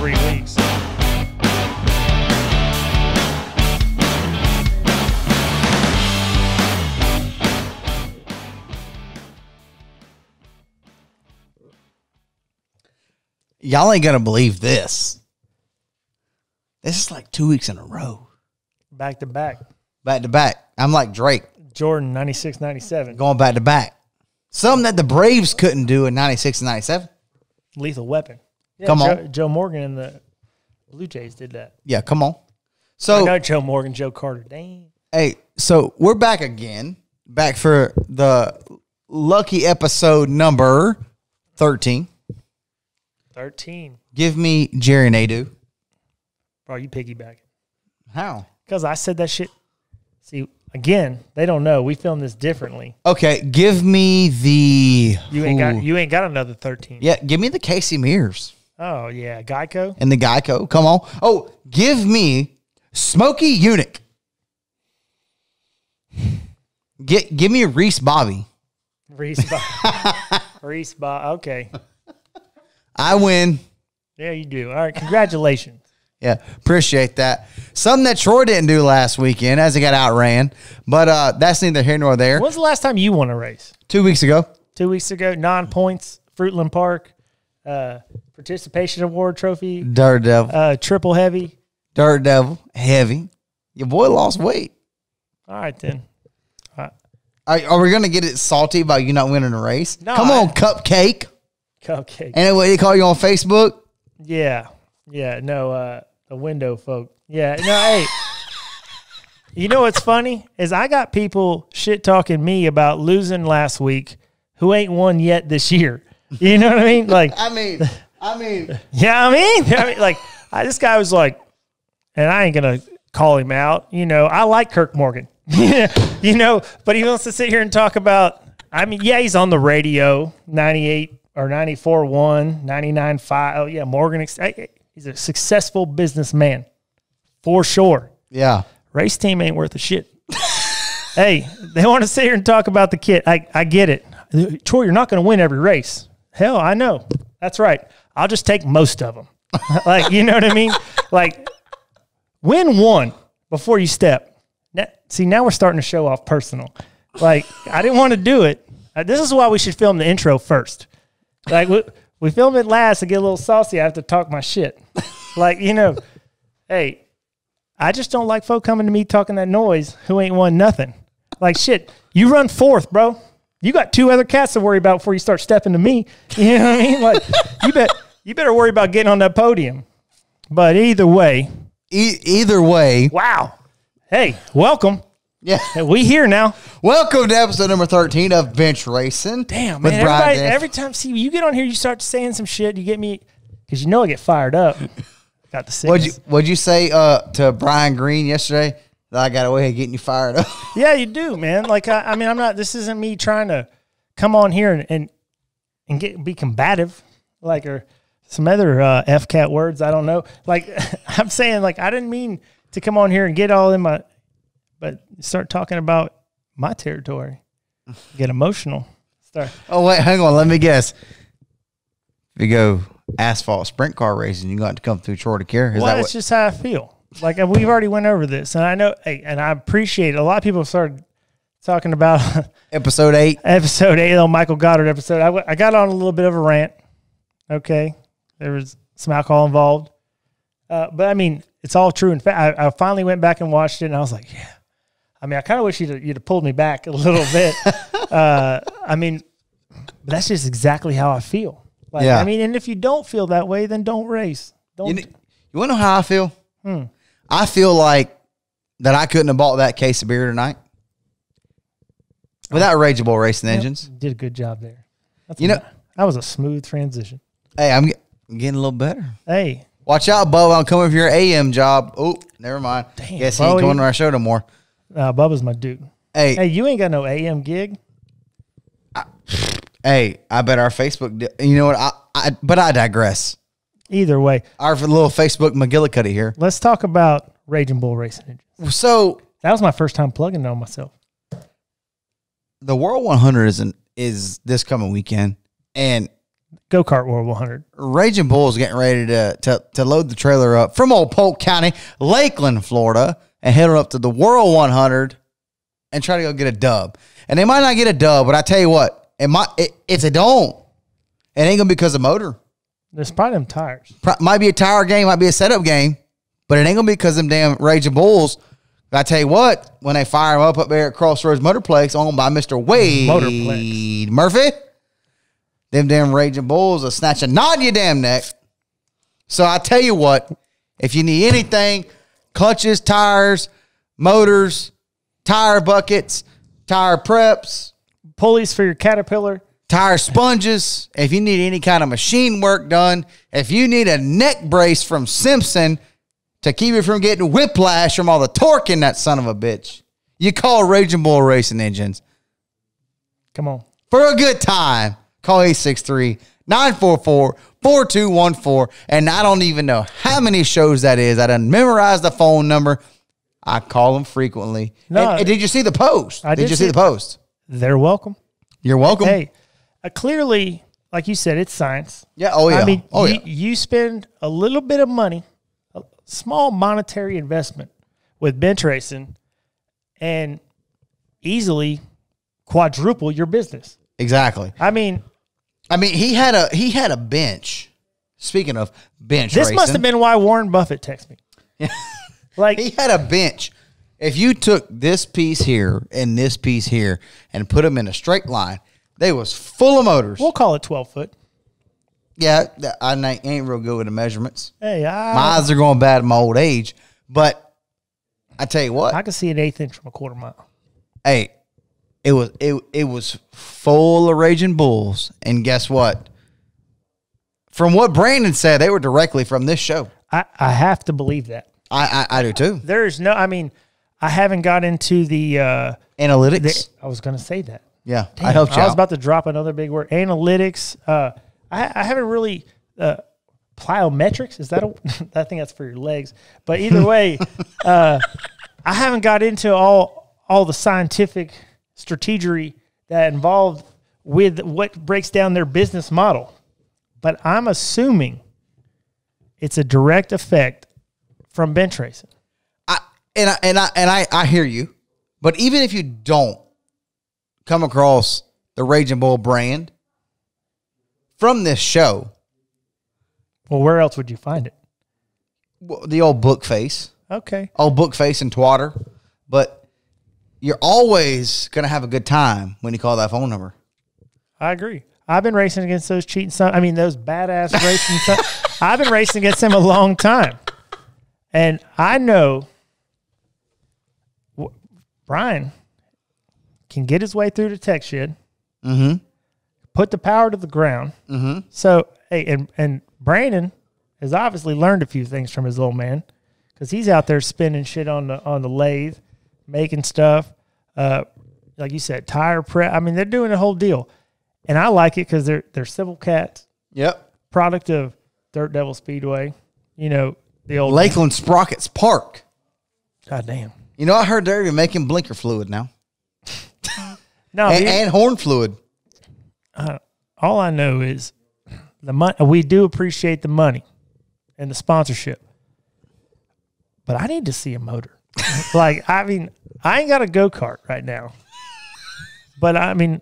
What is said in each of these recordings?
3 weeks. Y'all ain't gonna believe this. This is like 2 weeks in a row. Back to back. Back to back. I'm like Drake. Jordan, 96, 97. Going back to back. Something that the Braves couldn't do in 96 and 97. Lethal weapon. Yeah, Come on. Joe Morgan and the Blue Jays did that. Yeah, come on. So, not Joe Morgan, Joe Carter. Dang. hey, so we're back again. Back for the lucky episode number 13. 13. Give me Jerry Nadeau. Bro, you piggybacking. How? Because I said that shit. See, again, they don't know. We filmed this differently. Okay, give me the... You ain't got another 13. Yeah, give me the Casey Mears. Oh, yeah. Geico? And the Geico. Come on. Oh, give me Smokey Eunuch. Give me Reese Bobby. Reese Bobby. Reese Bobby. Okay. I win. Yeah, you do. All right. Congratulations. Yeah, appreciate that. Something that Troy didn't do last weekend as he got outran, but that's neither here nor there. When's the last time you won a race? 2 weeks ago. 2 weeks ago. 9 points. Fruitland Park. Participation Award trophy. Dirt Devil. Triple heavy. Dirt Devil. Heavy. Your boy lost weight. All right, then. Are we going to get it salty about you not winning a race? No, Come on, Cupcake. Cupcake. And what they call you on Facebook? Yeah. Yeah. No, the window folk. Yeah. No, hey. You know what's funny is I got people shit talking me about losing last week who ain't won yet this year. You know what I mean? Like, I mean, yeah, this guy was like, and I ain't going to call him out. You know, I like Kirk Morgan, you know, but he wants to sit here and talk about, yeah, he's on the radio, 98 or 94.1, 99.5. Oh, yeah, Morgan. He's a successful businessman for sure. yeah. Race team ain't worth a shit. Hey, they want to sit here and talk about the kit. I get it. Troy, you're not going to win every race. Hell, I know. That's right. I'll just take most of them. Like, you know what I mean? Like, win one before you step. Now we're starting to show off personal. Like, I didn't want to do it. This is why we should film the intro first. Like, we film it last to get a little saucy. I have to talk my shit. Like, you know, hey, I just don't like folk coming to me talking that noise who ain't won nothing. Like, shit, you run fourth, bro. You got 2 other cats to worry about before you start stepping to me. You know what I mean? Like, you better worry about getting on that podium. But either way. Either way. Wow. Hey, welcome. Yeah. We here now. Welcome to episode number 13 of Bench Racing. Damn, man. Every time, see, you get on here, you start saying some shit, you get me, because you know I get fired up. Got the sickness. What'd you say to Brian Green yesterday? That I got a way of getting you fired up. Yeah, you do, man. Like, I mean, I'm not, this isn't me trying to come on here and be combative, like, or some other F-cat words, I don't know. Like, I'm saying, like, I didn't mean to come on here and get all in my, but start talking about my territory. Get emotional. Oh, wait, hang on. Let me guess. If you go asphalt sprint car racing, you got to come through Troy DeCaire. That's just how I feel. Like, we've already went over this, and I know, and I appreciate it. A lot of people have started talking about episode 8. Episode 8, the Michael Goddard episode. I got on a little bit of a rant. Okay. There was some alcohol involved. But, I mean, it's all true. In fact, I finally went back and watched it, and I was like, yeah. I mean, I kind of wish you'd have pulled me back a little bit. I mean, but that's just exactly how I feel. Like, yeah. I mean, and if you don't feel that way, then don't race. Don't. You want to know how I feel? I feel like that I couldn't have bought that case of beer tonight without Rage Bull Racing Engines. Did a good job there. That was a smooth transition. Hey, I'm getting a little better. Hey. Watch out, Bubba. I'm coming for your AM job. Oh, never mind. Damn, guess he ain't coming to our show no more. Bubba's my dude. Hey, you ain't got no AM gig. I bet our Facebook. You know what? But I digress. Either way, our little Facebook McGillicuddy here. Let's talk about Raging Bull Racing Engines. So that was my first time plugging it on myself. The World 100 is this coming weekend, and Go-Kart World 100. Raging Bull's getting ready to load the trailer up from old Polk County, Lakeland, Florida, and head on up to the World 100 and try to go get a dub. And they might not get a dub, but I tell you what, if they don't, it ain't going to be because of motor. There's probably them tires. Might be a tire game, might be a setup game, but it ain't going to be because of them damn Raging Bulls. I tell you what, when they fire them up there at Crossroads Motorplex, owned by Mr. Wade Motorplex. Murphy, them damn Raging Bulls will snatch a knot in your damn neck. So I tell you what, if you need anything, clutches, tires, motors, tire buckets, tire preps, pulleys for your Caterpillar, tire sponges, if you need any kind of machine work done, if you need a neck brace from Simpson to keep you from getting whiplash from all the torque in that son of a bitch, you call Raging Bull Racing Engines. Come on. For a good time, call 863-944-4214. And I don't even know how many shows that is. I done memorized the phone number. I call them frequently. No, and did you see the post? Did you see the post? They're welcome. You're welcome. Hey, clearly, like you said, it's science. Yeah. Oh, yeah. I mean, oh, you spend a little bit of money, a small monetary investment with bench racing, and easily quadruple your business. Exactly. I mean, he had a bench. Speaking of bench this racing, must have been why Warren Buffett texted me. Like, he had a bench. If you took this piece here and this piece here and put them in a straight line, they was full of motors. we'll call it 12 foot. Yeah, I ain't real good with the measurements. Hey, My eyes are going bad in my old age. But I tell you what, I can see an 1/8 inch from a quarter mile. hey, it was full of Raging Bulls. And guess what? From what Brandon said, they were directly from this show. I have to believe that. I do too. There's no, I mean, I haven't got into the Analytics. I was going to say that. Yeah, Damn, I helped you I was out. about to drop another big word. Analytics. I haven't really plyometrics. Is that I think that's for your legs. But either way, I haven't got into all the scientific strategery that involved with what breaks down their business model. But I'm assuming it's a direct effect from bench racing. I hear you, but even if you don't come across the Raging Bull brand from this show, Well, where else would you find it? the old book face, Okay. old book face and twatter, but you're always gonna have a good time when you call that phone number. I agree. I've been racing against those cheating sons. I mean, those badass racing sons. I've been racing against them a long time. And I know Brian can get his way through the tech shed, put the power to the ground. So, hey, and Brandon has obviously learned a few things from his old man because he's out there spinning shit on the lathe, making stuff. Like you said, tire prep. I mean, they're doing a whole deal. And I like it because they're civil cats. Yep. Product of Dirt Devil Speedway. You know, the old Lakeland Sprockets Park. God damn. You know, I heard they're even making blinker fluid now. No, and horn fluid. all I know is the money. We do appreciate the money and the sponsorship, but I need to see a motor. Like, I mean, I ain't got a go-kart right now, but I mean,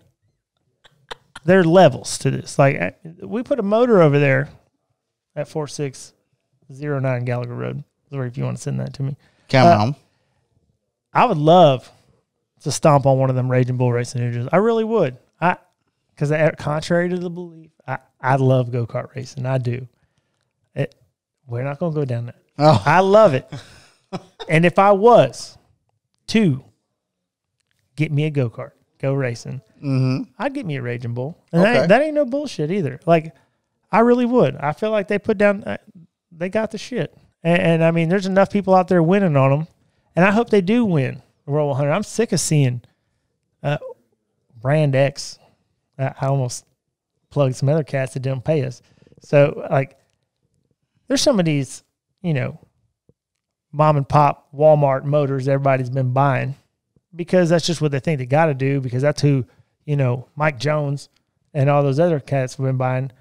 there are levels to this. Like, we put a motor over there at 4609 Gallagher Road. Or if you want to send that to me. Come on. I would love to stomp on one of them Raging Bull Racing Engines. I really would. Because contrary to the belief, I love go-kart racing. I do. We're not going to go down that. Oh. I love it. And if I was to get me a go-kart, go racing, I'd get me a Raging Bull. And that ain't no bullshit either. Like, I really would. I feel like they put down, they got the shit. And I mean, there's enough people out there winning on them. And I hope they do win the World 100. I'm sick of seeing Brand X. I almost plugged some other cats that didn't pay us. So, like, there's some of these, you know, mom and pop Walmart motors everybody's been buying because that's just what they think they got to do because that's who, you know, Mike Jones and all those other cats have been buying.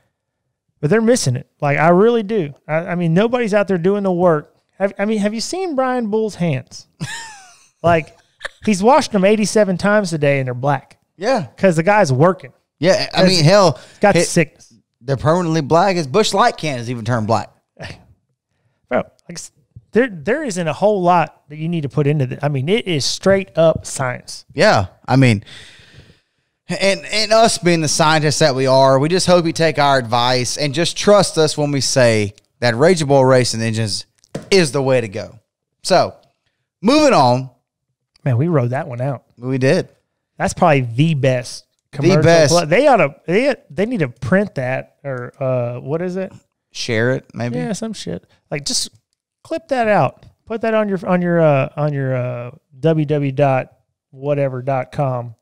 but they're missing it. Like, I really do. I mean, nobody's out there doing the work. Have you seen Brian Bull's hands? Like, he's washed them 87 times a day, and they're black. Yeah. Because the guy's working. Yeah, I mean, hell. He's got the sickness. They're permanently black. His Busch Light can has even turned black. Bro, like, there isn't a whole lot that you need to put into this. I mean, it is straight up science. Yeah. I mean, and us being the scientists that we are, we just hope you take our advice and just trust us when we say that Raging Bull Racing Engines is the way to go. So, moving on. Man, we rode that one out. We did. That's probably the best commercial. The best. They need to print that, or what is it? Share it, maybe. Yeah, some shit. Like, just clip that out. Put that on your www.whatever.com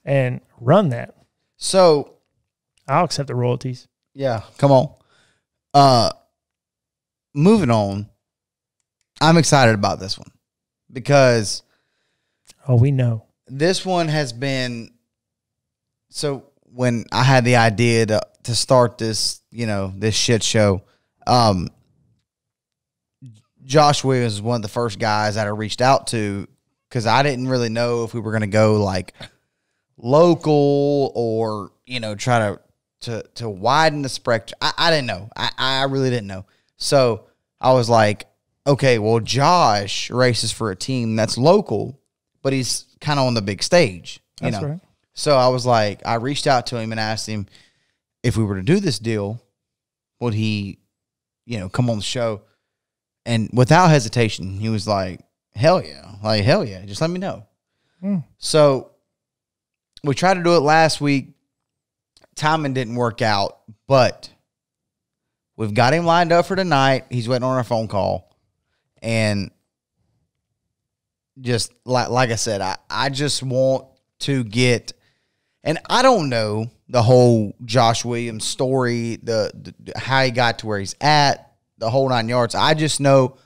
and run that. So, I'll accept the royalties. Yeah, come on. Moving on. I'm excited about this one because we know. This one has been, so when I had the idea to start this, this shit show, Josh Williams was one of the first guys that I reached out to because I didn't really know if we were going to go like local or, try to widen the spectrum. I didn't know. I really didn't know. So I was like, okay, well, Josh races for a team that's local, but he's kind of on the big stage, That's right. So I was like, I reached out to him and asked him if we were to do this deal, would he, come on the show? And without hesitation, he was like, hell yeah. Like, hell yeah. Just let me know. So we tried to do it last week. Timing didn't work out, but we've got him lined up for tonight. He's waiting on our phone call. And just like I said, I just want to get, and I don't know the whole Josh Williams story, the how he got to where he's at, the whole 9 yards. I just know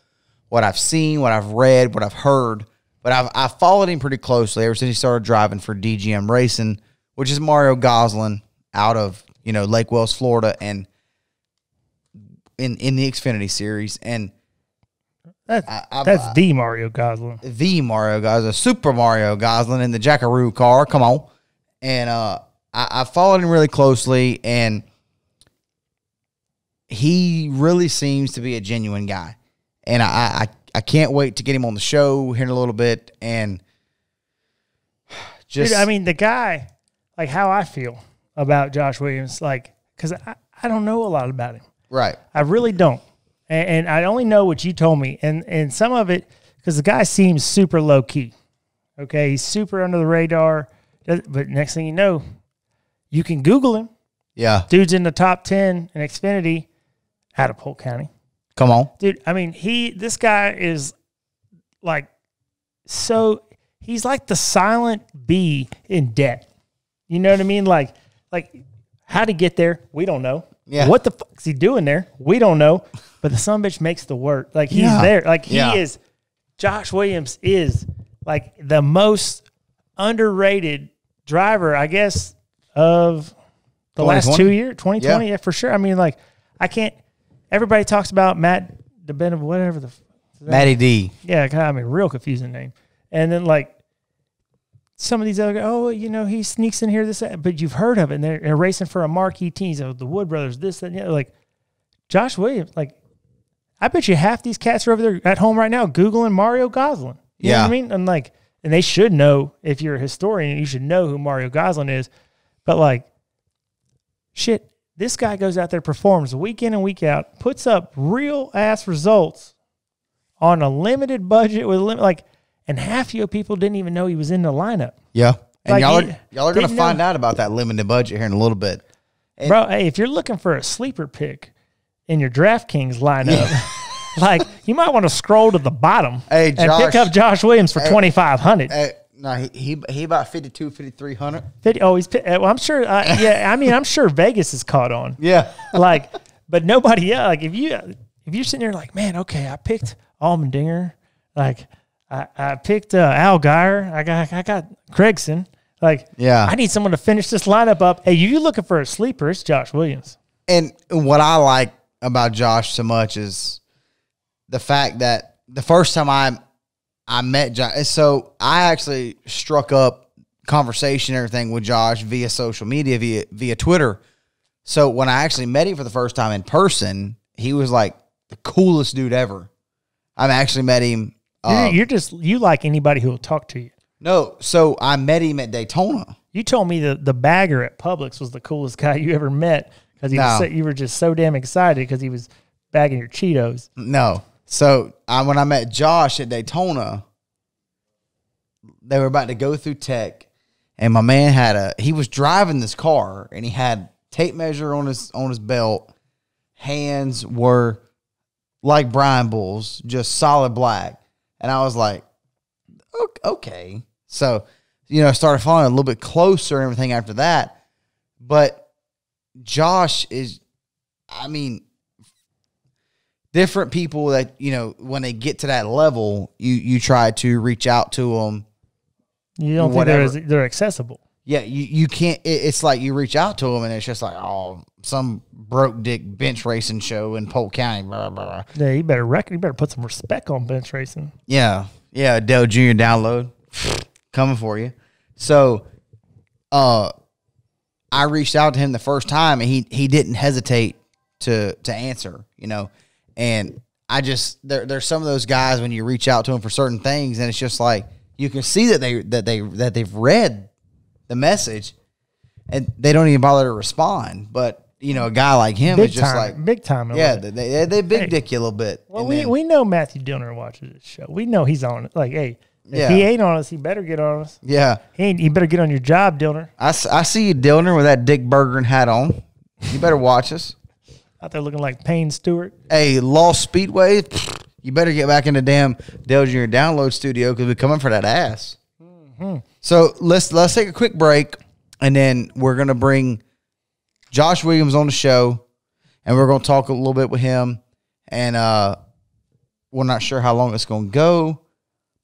what I've seen, what I've read, what I've heard. But I've followed him pretty closely ever since he started driving for DGM Racing, which is Mario Goslin out of, Lake Wells, Florida, and in the Xfinity Series. And that's the Mario Goslin. The Mario Goslin, Super Mario Goslin in the Jackaroo car. Come on. And I followed him really closely, and he really seems to be a genuine guy. And I can't wait to get him on the show here in a little bit. And just, dude, I mean, the guy, like how I feel about Josh Williams, like, because I don't know a lot about him. Right. I really don't. And I only know what you told me. And some of it, because the guy seems super low key. Okay. He's super under the radar. But next thing you know, you can Google him. Yeah. Dude's in the top 10 in Xfinity out of Polk County. Come on. Dude, I mean, this guy is like, so he's like the silent B in debt. You know what I mean? Like how'd he get there? We don't know. Yeah. What the fuck is he doing there? We don't know. But the son of a bitch makes the work. Like, he's there. Like, he is, Josh Williams is like the most underrated driver, I guess, of the last 2 years. 2020, yeah, for sure. I mean, like, everybody talks about Matt DeBenham, whatever the Matty D. Yeah, I mean, real confusing name. And then, like, some of these other guys, he sneaks in here, this, that, but you've heard of it. And they're racing for a marquee team. So the Wood Brothers, this, that, like, Josh Williams, like, I bet you half these cats are over there at home right now Googling Mario Goslin. You know what I mean? And, like, and they should know, if you're a historian, you should know who Mario Goslin is. But, like, shit, this guy goes out there, performs week in and week out, puts up real-ass results on a limited budget with and half you people didn't even know he was in the lineup. Yeah. And like, y'all are going to find out about that limited budget here in a little bit. And bro, hey, if you're looking for a sleeper pick in your DraftKings lineup, like, you might want to scroll to the bottom and pick up Josh Williams for $2,500. No, he about 5,200, 5,300. Well, I'm sure. I'm sure Vegas is caught on. Yeah. Like, but nobody. Yeah. Like, if you're sitting there like, man, okay, I picked Allmendinger. Like, I picked Allgaier. I got Gregson. Like, yeah, I need someone to finish this lineup up. Hey, you looking for a sleeper? It's Josh Williams. And what I like about Josh so much is the fact that the first time I met Josh, so I actually struck up conversation and everything with Josh via social media, via Twitter. So when I actually met him for the first time in person, he was like the coolest dude ever. I've actually met him. You like anybody who will talk to you. No, so I met him at Daytona. You told me the bagger at Publix was the coolest guy you ever met because you were just so damn excited because he was bagging your Cheetos. No. So when I met Josh at Daytona, they were about to go through tech, and my man he was driving this car, and he had tape measure on his belt. Hands were like Brian Bull's, just solid black. And I was like, okay. So, I started following a little bit closer and everything after that. But Josh is, different people that, when they get to that level, you try to reach out to them. You don't think they're accessible. Yeah, you can't. It's like you reach out to them and it's just like, oh, some broke dick bench racing show in Polk County. Blah, blah, blah. Yeah, you better put some respect on bench racing. Yeah, Dale Jr. download coming for you. So, I reached out to him the first time and he didn't hesitate to answer. And I just there's some of those guys when you reach out to them for certain things and it's just like you can see that they've read the message and they don't even bother to respond. But a guy like him is just like big time. Yeah, they big dick you a little bit. Well, we know Matthew Dillner watches this show. We know he's on it. Like, hey, if he ain't on us, he better get on us. Yeah, he better get on your job, Dillner. I see you, Dillner, with that Dick Bergeron hat on. You better watch us. Out there looking like Payne Stewart. Hey, Lost Speedway, you better get back in the damn Dale Jr. download studio because we're coming for that ass. Mm-hmm. So let's take a quick break, and then we're gonna bring Josh Williams on the show, and we're gonna talk a little bit with him. And we're not sure how long it's gonna go.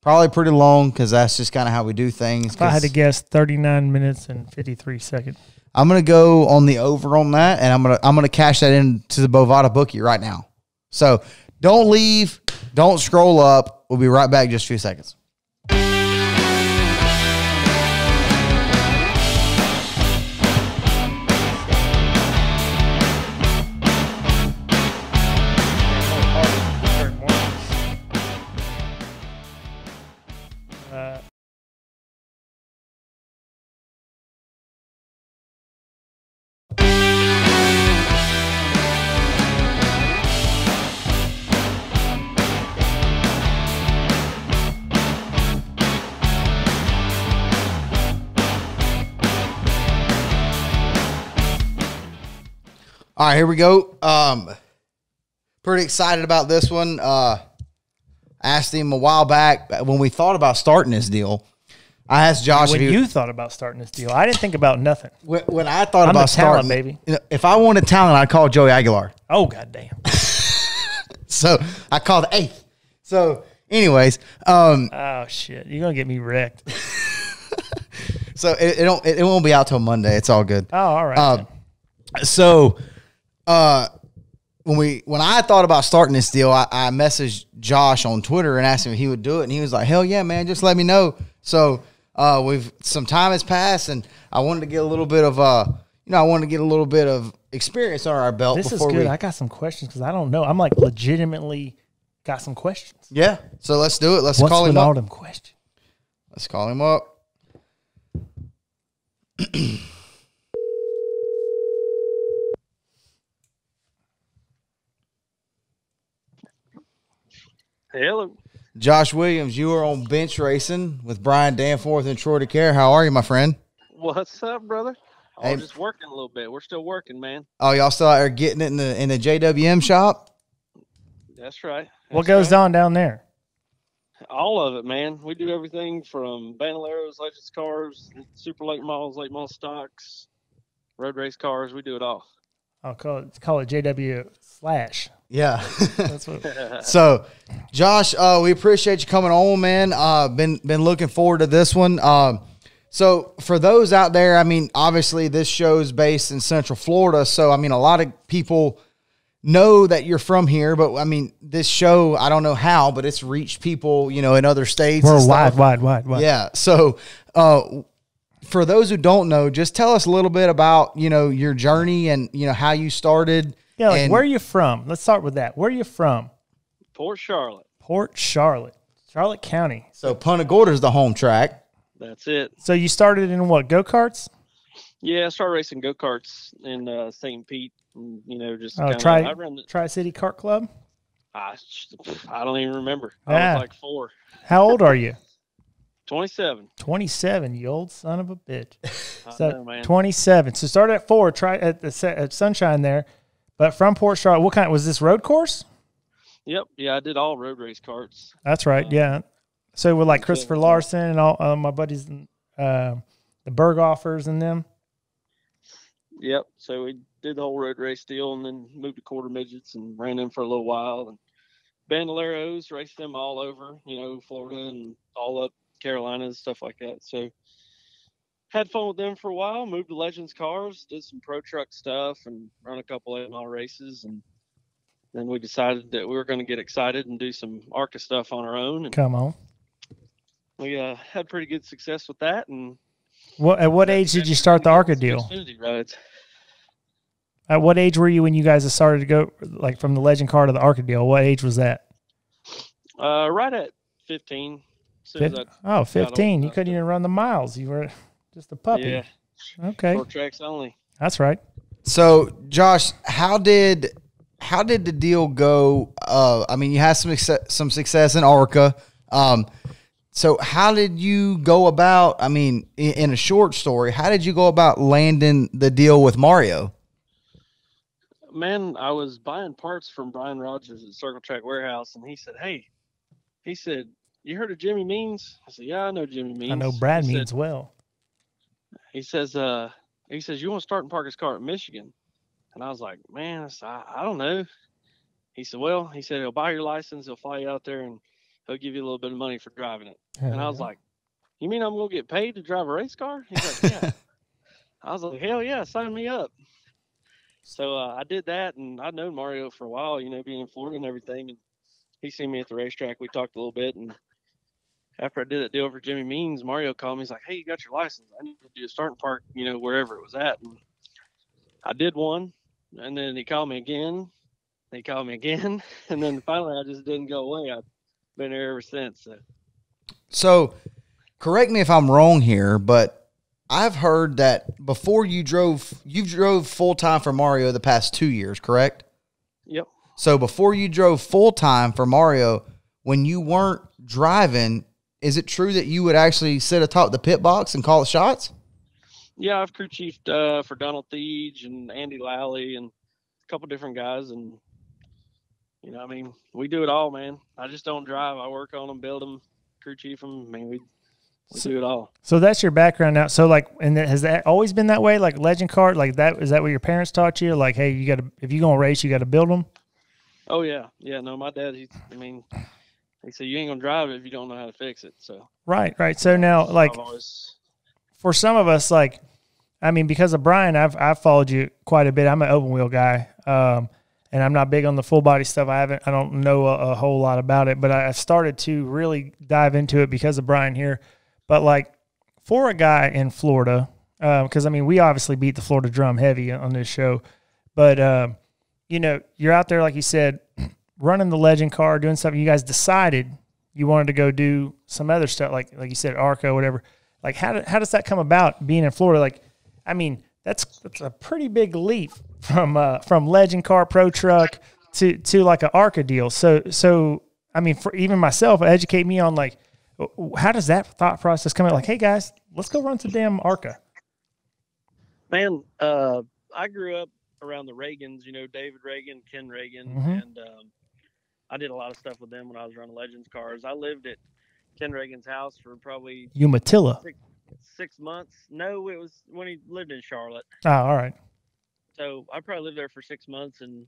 Probably pretty long because that's just kind of how we do things. If I had to guess, 39 minutes and 53 seconds. I'm gonna go on the over on that, and I'm gonna cash that into the Bovada bookie right now. So don't leave, don't scroll up. We'll be right back in just a few seconds. All right, here we go. Pretty excited about this one. Asked him a while back when we thought about starting this deal. I asked Josh when you thought about starting this deal. I didn't think about nothing. When I thought about starting, baby. If I wanted talent, I'd call Joey Aguilar. Oh, goddamn. So I called the eighth. So, anyways, oh shit, you're gonna get me wrecked. So it won't be out till Monday. It's all good. Oh, all right. When I thought about starting this deal, I messaged Josh on Twitter and asked him if he would do it, and he was like, "Hell yeah, man! Just let me know." So some time has passed, and I wanted to get a little bit of experience under our belt. This is good. I got some questions because I don't know. I'm like legitimately got some questions. Yeah. So let's do it. Let's What's call him with up. all them questions? Let's call him up. Hello. Josh Williams, you are on bench racing with Brian Danforth and Troy DeCaire. How are you, my friend? What's up, brother? Hey. I'm just working a little bit. We're still working, man. Oh, y'all still out there getting it in the JWM shop? That's right. What goes on down there? All of it, man. We do everything from Bandoleros, Legends cars, super late model stocks, road race cars. We do it all. I'll call it JW / Yeah. That's what. So, Josh, we appreciate you coming on, man. Been looking forward to this one. So for those out there, I mean, obviously this show's based in Central Florida. So, I mean, a lot of people know that you're from here, but I mean, this show, I don't know how, but it's reached people, you know, in other states. We're wide. Yeah. So, for those who don't know, just tell us a little bit about, you know, your journey and, you know, how you started. Yeah. Like, where are you from? Let's start with that. Where are you from? Port Charlotte. Port Charlotte, Charlotte County. So Punta Gorda's the home track. That's it. So you started in what, go-karts? Yeah, I started racing go-karts in St. Pete. And, you know, just I ran the Tri-City Kart Club. I don't even remember. I was like 4. How old are you? 27. 27, you old son of a bitch. I know, man. 27. So started at 4, at Sunshine there, but from Port Charlotte. What kind was this, road course? Yep. Yeah, I did all road race karts. That's right. Yeah. So with like Christopher Larson and all my buddies, the Berghoffers and them. Yep. So we did the whole road race deal and then moved to quarter midgets and ran them for a little while. And Bandoleros, raced them all over, you know, Florida and all up Carolinas, stuff like that. So had fun with them for a while, moved to Legends Cars, did some pro truck stuff and run a couple 8-mile races. And then we decided that we were going to get excited and do some ARCA stuff on our own. And come on. We had pretty good success with that. And at what age did you start the ARCA deal? Rides. At what age were you when you guys started to go, like, from the Legend car to the ARCA deal? What age was that? Right at 15. 15. You couldn't even run the miles. You were just a puppy. Yeah. Okay. 4 tracks only. That's right. So, Josh, how did the deal go? I mean, you had some success in ARCA. So how did you go about, I mean, in a short story, how did you go about landing the deal with Mario? Man, I was buying parts from Brian Rogers at Circle Track Warehouse, and he said, you heard of Jimmy Means? I said, yeah, I know Jimmy Means. I know Brad Means well. He says, you want to start in Parker's car at Michigan? And I was like, man, I don't know. He said, he'll buy your license, he'll fly you out there, and he'll give you a little bit of money for driving it. And I was like, you mean I'm going to get paid to drive a race car? He's like, yeah. I was like, hell yeah, sign me up. So I did that, and I'd known Mario for a while, you know, being in Florida and everything. And he seen me at the racetrack. We talked a little bit, and after I did that deal for Jimmy Means, Mario called me. He's like, hey, you got your license. I need to do a starting park, you know, wherever it was at. And I did one, and then he called me again. He called me again, and then finally I just didn't go away. I've been there ever since. So correct me if I'm wrong here, but I've heard that before you drove full-time for Mario the past 2 years, correct? Yep. So before you drove full-time for Mario, when you weren't driving, is it true that you would actually sit atop the pit box and call the shots? Yeah, I've crew chiefed for Donald Thiege and Andy Lally and a couple different guys. And, you know, I mean, we do it all, man. I just don't drive. I work on them, build them, crew chief them. I mean, we do it all. So that's your background now. So, like, and has that always been that way? Like Legend Kart, like that? Is that what your parents taught you? Like, hey, if you're gonna race, you got to build them. Oh yeah. No, my dad. He said you ain't gonna drive it if you don't know how to fix it. So right. So now, like, for some of us, like, I mean, because of Brian, I've followed you quite a bit. I'm an open wheel guy, and I'm not big on the full body stuff. I don't know a whole lot about it, but I started to really dive into it because of Brian here. But, like, for a guy in Florida, because, I mean, we obviously beat the Florida drum heavy on this show. But, you know, you're out there, like you said, running the Legend car, doing something. You guys decided you wanted to go do some other stuff, like you said, ARCA, whatever. Like, how does that come about, being in Florida? Like, I mean, that's a pretty big leap from Legend car, pro truck to like an ARCA deal. So I mean, for even myself, educate me on, like, how does that thought process come out? Like, hey guys, let's go run some damn ARCA. Man, I grew up around the Reagans, you know, David Reagan, Ken Reagan, and I did a lot of stuff with them when I was running Legends cars. I lived at Ken Reagan's house for probably Umatilla. 6 months. No, it was when he lived in Charlotte. Oh, all right. So I probably lived there for 6 months, and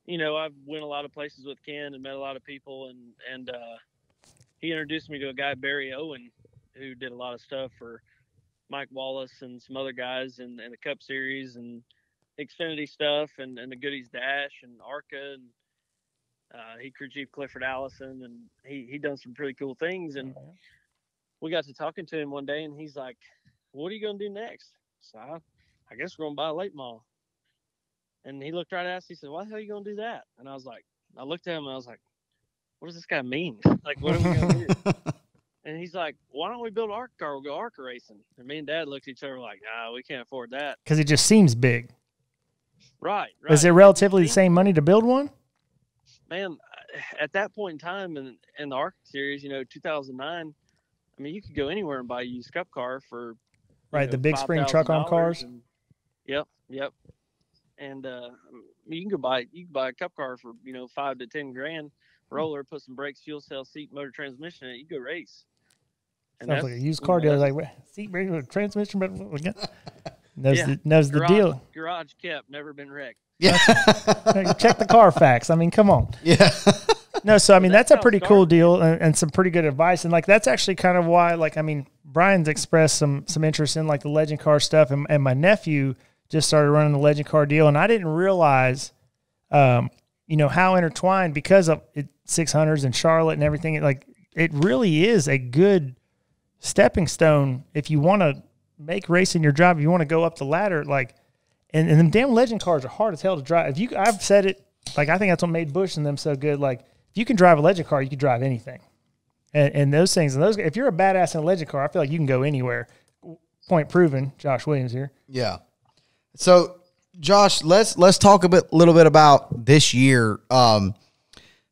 you know, I went a lot of places with Ken and met a lot of people, and he introduced me to a guy, Barry Owen, who did a lot of stuff for Mike Wallace and some other guys in the Cup Series and Xfinity stuff and the Goodies Dash and ARCA, and he crew chief Clifford Allison, and he done some pretty cool things. And we got to talking to him one day, and he's like, "What are you gonna do next?" So I guess we're gonna buy a late model. And he looked right at us. He said, "Why the hell are you gonna do that?" And I was like, I looked at him and I was like, "What does this guy mean? Like, what are we gonna do?" And he's like, "Why don't we build an ARCA car? We'll go ARCA racing." And me and Dad looked at each other like, "Nah, we can't afford that." Because it just seems big. Right. Is it relatively the same money to build one? Man, at that point in time in the ARCA series, 2009, I mean, you could go anywhere and buy a used Cup car for the big spring truck on cars. Yep. And you can buy a Cup car for $5 to $10,000. Roller, put some brakes, fuel cell, seat, motor, transmission in it. You go race. And sounds like a used car dealer. Like seat, brake, transmission, but knows the deal. Garage kept, never been wrecked. Yeah. Check the Carfax. I mean, come on. Yeah. No, so I mean that's a pretty cool deal and some pretty good advice, and like that's actually kind of why, like, I mean, Brian's expressed some interest in like the legend car stuff, and my nephew just started running the legend car deal, and I didn't realize, how intertwined, because of it, 600s and Charlotte and everything. Like, it really is a good stepping stone if you want to make racing your job. If you want to go up the ladder, like, and them damn legend cars are hard as hell to drive. I've said it, like, I think that's what made Busch and them so good. Like, if you can drive a legend car, you can drive anything. And those things, if you're a badass in a legend car, I feel like you can go anywhere. Point proven. Josh Williams here. Yeah. So, Josh, let's talk a little bit about this year.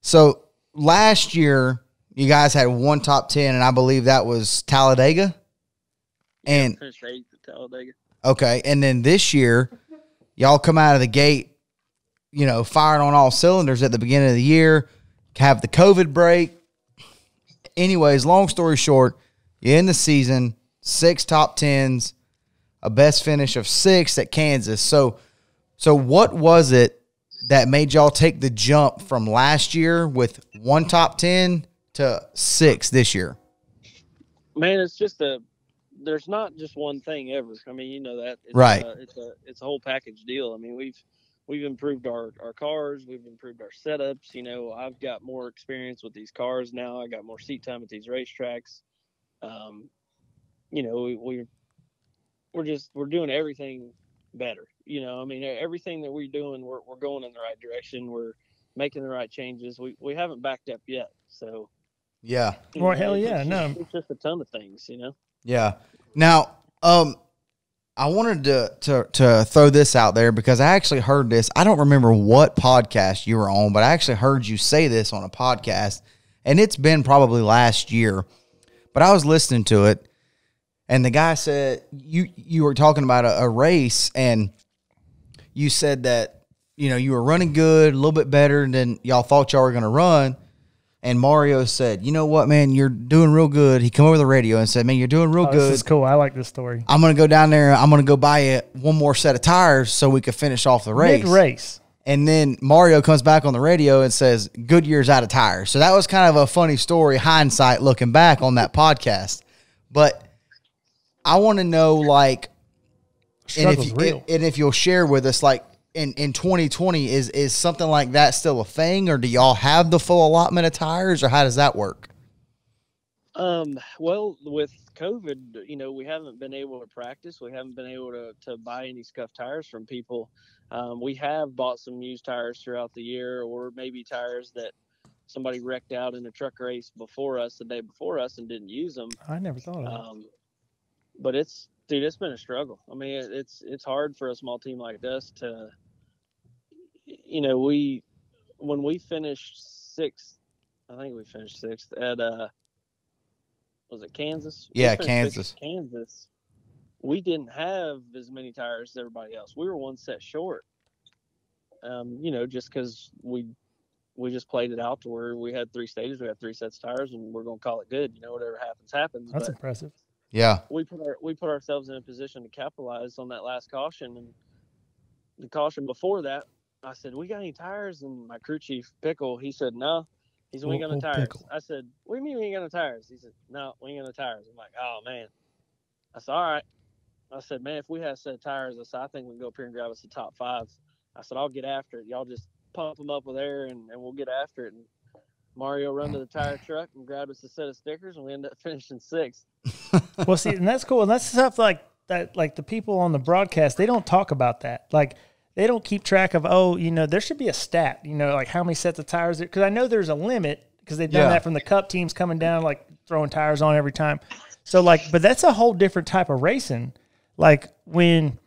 So last year you guys had one top 10, and I believe that was Talladega. And finished 8th at Talladega. Okay, and then this year y'all come out of the gate, firing on all cylinders at the beginning of the year. Have the COVID break. Anyways, long story short, you end the season 6 top 10s, a best finish of 6 at Kansas. So what was it that made y'all take the jump from last year with 1 top 10 to 6 this year? Man, it's just there's not just one thing ever. I mean, you know that. Right. It's a whole package deal. I mean, we've improved our cars. We've improved our setups. I've got more experience with these cars now. I got more seat time at these racetracks. We're doing everything better. I mean, everything that we're doing, we're going in the right direction. We're making the right changes. We haven't backed up yet. So, yeah. Well, hell yeah. No, it's just a ton of things, Yeah. Now, I wanted to throw this out there because I actually heard this. I don't remember what podcast you were on, but I actually heard you say this on a podcast, and it's been probably last year. But I was listening to it, and the guy said you were talking about a race, and you said that you were running good, a little bit better than y'all thought y'all were going to run. And Mario said, "You know what, man? You're doing real good." He come over the radio and said, "Man, you're doing real good. This is cool. I like this story. I'm going to go down there. I'm going to go buy you one more set of tires so we can finish off the race." Mid-race. And then Mario comes back on the radio and says, "Goodyear's out of tires." So that was kind of a funny story, hindsight, looking back on that podcast. But I want to know, like, and if you'll share with us, like, in 2020, is something like that still a thing, or do y'all have the full allotment of tires, or how does that work? Well, with COVID, we haven't been able to practice. We haven't been able to buy any scuffed tires from people. We have bought some used tires throughout the year, or maybe tires that somebody wrecked out in a truck race before us, the day before us, and didn't use them. I never thought of that. But it's been a struggle. I mean, it's hard for a small team like us to, when we finished 6th, I think we finished 6th at, was it Kansas? Yeah, Kansas. Kansas. We didn't have as many tires as everybody else. We were one set short. Just because we just played it out to where we had 3 stages, we had 3 sets of tires, and we're going to call it good. Whatever happens. That's impressive. Yeah. We put ourselves in a position to capitalize on that last caution, and the caution before that, I said, "We got any tires?" And my crew chief Pickle, he said, "No." He said, we ain't got no tires. Pickle. I said, what do you mean we ain't got no tires? He said, no, we ain't got no tires. I'm like, oh, man. I said, all right. I said, man, if we had a set of tires, I think we can go up here and grab us the top 5. I said, I'll get after it. Y'all just pump them up with air, and we'll get after it. And Mario run to the tire truck and grabbed us a set of stickers, and we ended up finishing 6th. Well, see, and that's cool. And that's stuff like that, like the people on the broadcast, they don't talk about that. Like, they don't keep track of, there should be a stat, like how many sets of tires there. Because I know there's a limit because they've done that from the Cup teams coming down, like throwing tires on every time. So, but that's a whole different type of racing. Like when,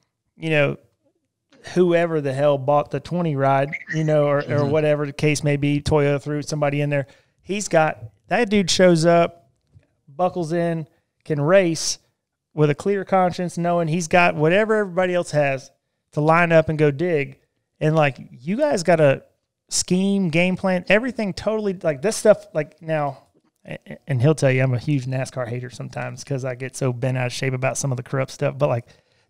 whoever the hell bought the 20 ride, or whatever the case may be, Toyota threw somebody in there. That dude shows up, buckles in, can race with a clear conscience, knowing he's got whatever everybody else has to line up and go dig. And you guys got a scheme, game plan, everything totally this stuff now, and he'll tell you I'm a huge NASCAR hater sometimes because I get so bent out of shape about some of the corrupt stuff. But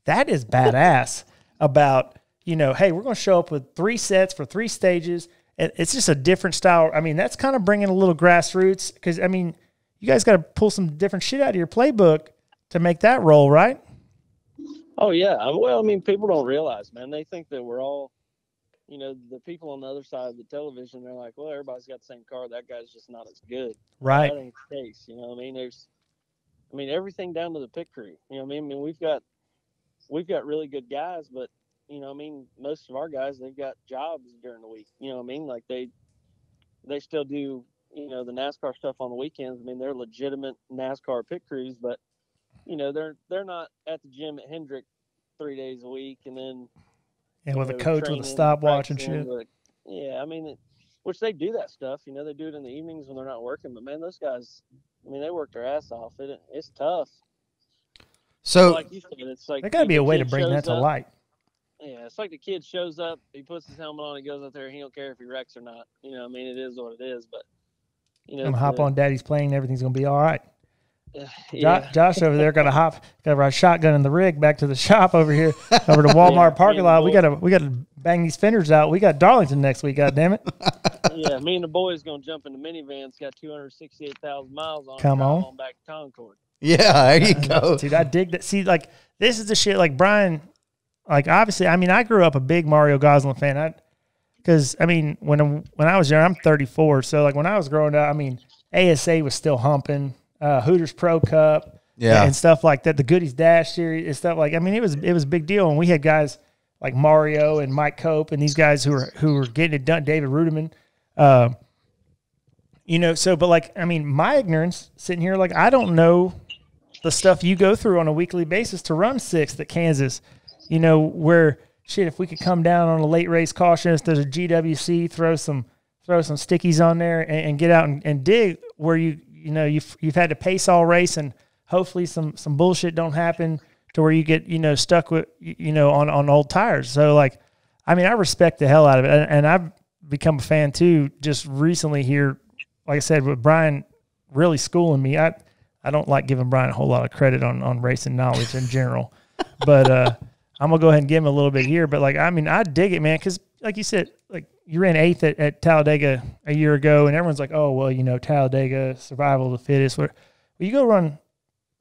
that is badass about, hey, we're going to show up with 3 sets for 3 stages. And it's just a different style. I mean, that's kind of bringing a little grassroots because, you guys got to pull some different shit out of your playbook to make that roll, right? Oh, yeah. Well, people don't realize, man. They think that we're all, the people on the other side of the television, they're like, well, everybody's got the same car. That guy's just not as good. Right. That ain't the case. There's, everything down to the pit crew. We've got really good guys, but, most of our guys, they've got jobs during the week. They still do, the NASCAR stuff on the weekends. They're legitimate NASCAR pit crews, but, they're not at the gym at Hendrick 3 days a week and then with a coach with a stopwatch and shit. Which they do that stuff. They do it in the evenings when they're not working. But man, those guys, they work their ass off. It's tough. So, like you said, it's like there got to be a way to bring that to light. Yeah, it's like the kid shows up, he puts his helmet on, he goes out there, he don't care if he wrecks or not. It is what it is. But I'm hop on Daddy's plane, everything's gonna be all right. Yeah. Josh over there got to ride shotgun in the rig back to the shop over here, over to Walmart parking lot. We gotta bang these fenders out. We got Darlington next week. God damn it! Yeah, me and the boys gonna jump in the minivan. It's got 268,000 miles on it. Come on back to Concord. Yeah, there you go, dude. I dig that. See, this is the shit. Brian, obviously, I grew up a big Mario Gosling fan. Because when I was young, I'm 34. So when I was growing up, ASA was still humping. Hooters Pro Cup, and stuff like that. The Goodies Dash series and stuff it was a big deal. And we had guys like Mario and Mike Cope and these guys who were getting it done. David Ruderman, my ignorance sitting here, I don't know the stuff you go through on a weekly basis to run 6th at Kansas. Where shit, if we could come down on a late race caution, if there's a GWC, throw some stickies on there and get out and dig where you've had to pace all race and hopefully some bullshit don't happen to where you get, stuck with, on old tires. So I respect the hell out of it. And I've become a fan too, just recently here, like I said, with Brian really schooling me. I don't like giving Brian a whole lot of credit on racing knowledge in general, but, I'm gonna go ahead and give him a little bit here. But I dig it, man. Cause like you said, you ran 8th at Talladega a year ago, and everyone's like, "Oh, well, Talladega, survival of the fittest." Well, you go run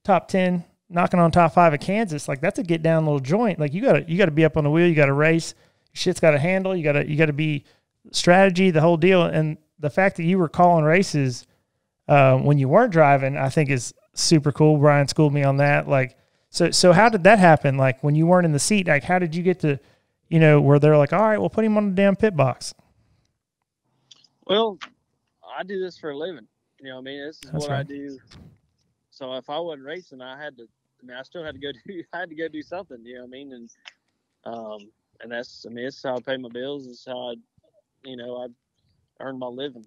top 10, knocking on top 5 at Kansas. That's a get down little joint. You gotta be up on the wheel. You gotta race. Shit's got to handle. You gotta be strategy, the whole deal. And the fact that you were calling races when you weren't driving, I think is super cool. Brian schooled me on that. So how did that happen? When you weren't in the seat, how did you get to, where they're like, all right, we'll put him on the damn pit box? Well, I do this for a living. This is That's what right. I do. So if I wasn't racing, I still had to go do something, And that's, this is how I pay my bills. This is how I earn my living.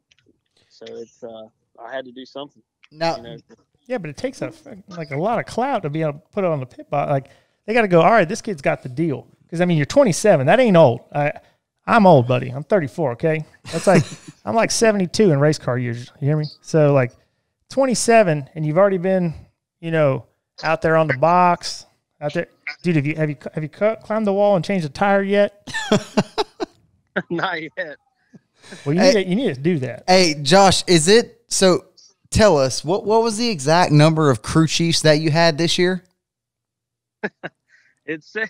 So it's, I had to do something. Now, Yeah, but it takes a lot of clout to be able to put it on the pit box. They got to go, all right, this kid's got the deal. Because, you're 27. That ain't old. I'm old, buddy. I'm 34, okay? That's I'm 72 in race car years. You hear me? So, 27, and you've already been, out there on the box, out there. Dude, have you climbed the wall and changed the tire yet? Not yet. Well, you need to do that. Hey, Josh, is it so? Tell us what was the exact number of crew chiefs that you had this year? It says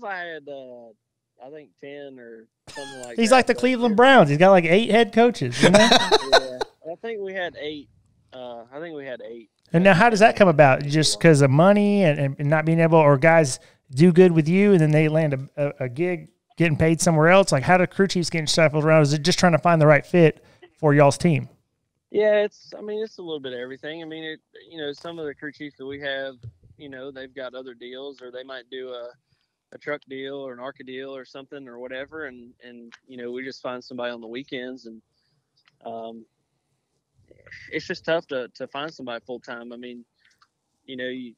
I had I think 10 or something like that. He's like the Cleveland Browns. He's got like 8 head coaches. You know? Yeah, I think we had 8. And now, how does that come about? Just because of money and not being able, or guys do good with you and then they land a gig getting paid somewhere else? Like, how do crew chiefs get shuffled around? Is it just trying to find the right fit for y'all's team? Yeah, it's a little bit of everything. I mean, some of the crew chiefs that we have, they've got other deals, or they might do a truck deal or an ARCA deal or something or whatever. And we just find somebody on the weekends, and it's just tough to find somebody full time. I mean, you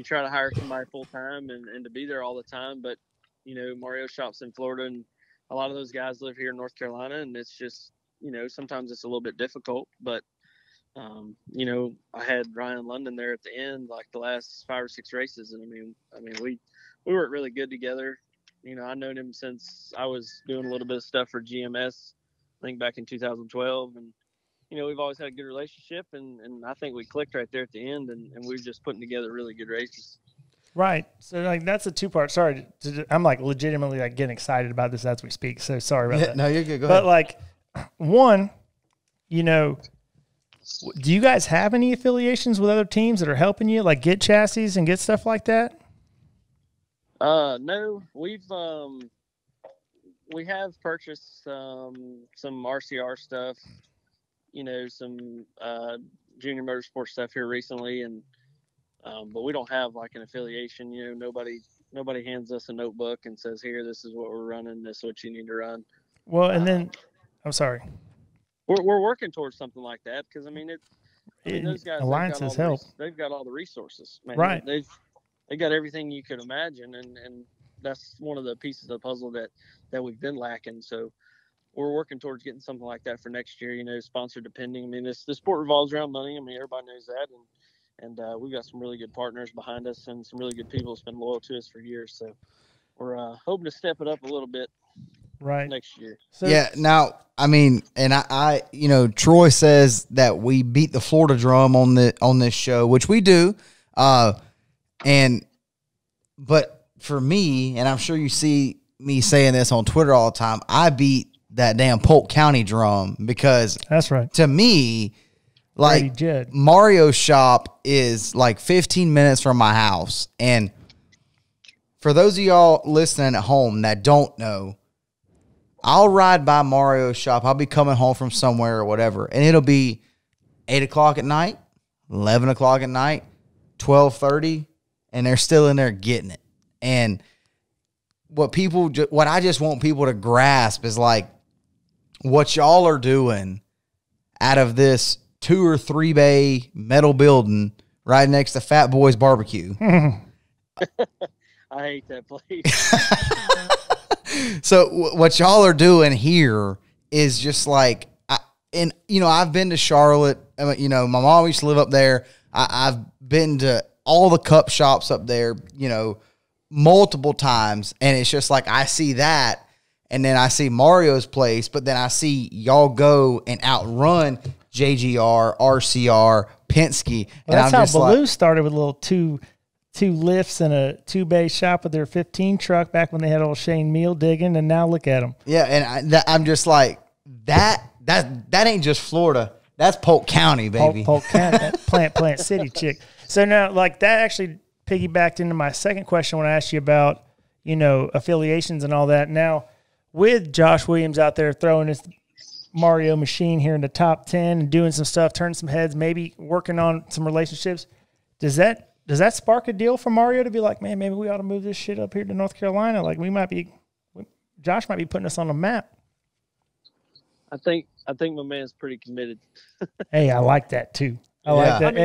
try to hire somebody full time and to be there all the time, but Mario shops in Florida, and a lot of those guys live here in North Carolina, and it's just, sometimes it's a little bit difficult, but I had Ryan London there at the end, like the last 5 or 6 races. And I mean, we worked really good together. I've known him since I was doing a little bit of stuff for GMS, I think back in 2012. And, we've always had a good relationship, and I think we clicked right there at the end, and we were just putting together really good races. Right. So, like, that's a 2-part. Sorry. I'm, like, legitimately, like, getting excited about this as we speak. So, sorry about that. No, you're good. Go ahead. But, like, one, do you guys have any affiliations with other teams that are helping you, like, get chassis and get stuff like that? No. We have purchased some RCR stuff, some junior motorsport stuff here recently, and but we don't have like an affiliation. Nobody hands us a notebook and says, here, this is what we're running, this is what you need to run. Well, and then I'm sorry, we're working towards something like that, because those guys, alliances help. They've got all the resources, man. Right. They got everything you could imagine, and that's one of the pieces of the puzzle that we've been lacking. So we're working towards getting something like that for next year, sponsor depending. I mean, the sport revolves around money. I mean, everybody knows that. And we've got some really good partners behind us and some really good people that's been loyal to us for years. So we're hoping to step it up a little bit next year. So, yeah. Now, I mean, and I Troy says that we beat the Florida drum on this show, which we do. But for me, and I'm sure you see me saying this on Twitter all the time, I beat that damn Polk County drum, because that's right. To me, like, Mario's shop is like 15 minutes from my house. And for those of y'all listening at home that don't know, I'll ride by Mario's shop. I'll be coming home from somewhere or whatever, and it'll be 8 o'clock at night, 11 o'clock at night, 12:30, and they're still in there getting it. And what I just want people to grasp is, like, what y'all are doing out of this 2 or 3 bay metal building right next to Fat Boy's Barbecue. I hate that place. So what y'all are doing here is just like, I've been to Charlotte. My mom used to live up there. I've been to all the cup shops up there, multiple times. And it's just like, I see that, and then I see Mario's place, but then I see y'all go and outrun JGR, RCR, Penske. Well, that's how Baloo started, with a little two lifts and a 2-bay shop with their 15 truck back when they had old Shane Meal digging, and now look at them. Yeah, and I'm just like, that ain't just Florida. That's Polk County, baby. Polk County, that Plant City chick. So now, like, that actually piggybacked into my second question when I asked you about, affiliations and all that. Now, with Josh Williams out there throwing his Mario machine here in the top 10 and doing some stuff, turning some heads, maybe working on some relationships, does that spark a deal for Mario to be like, man, maybe we ought to move this shit up here to North Carolina? Like, Josh might be putting us on the map. I think my man's pretty committed. Hey, I like that too. I like that.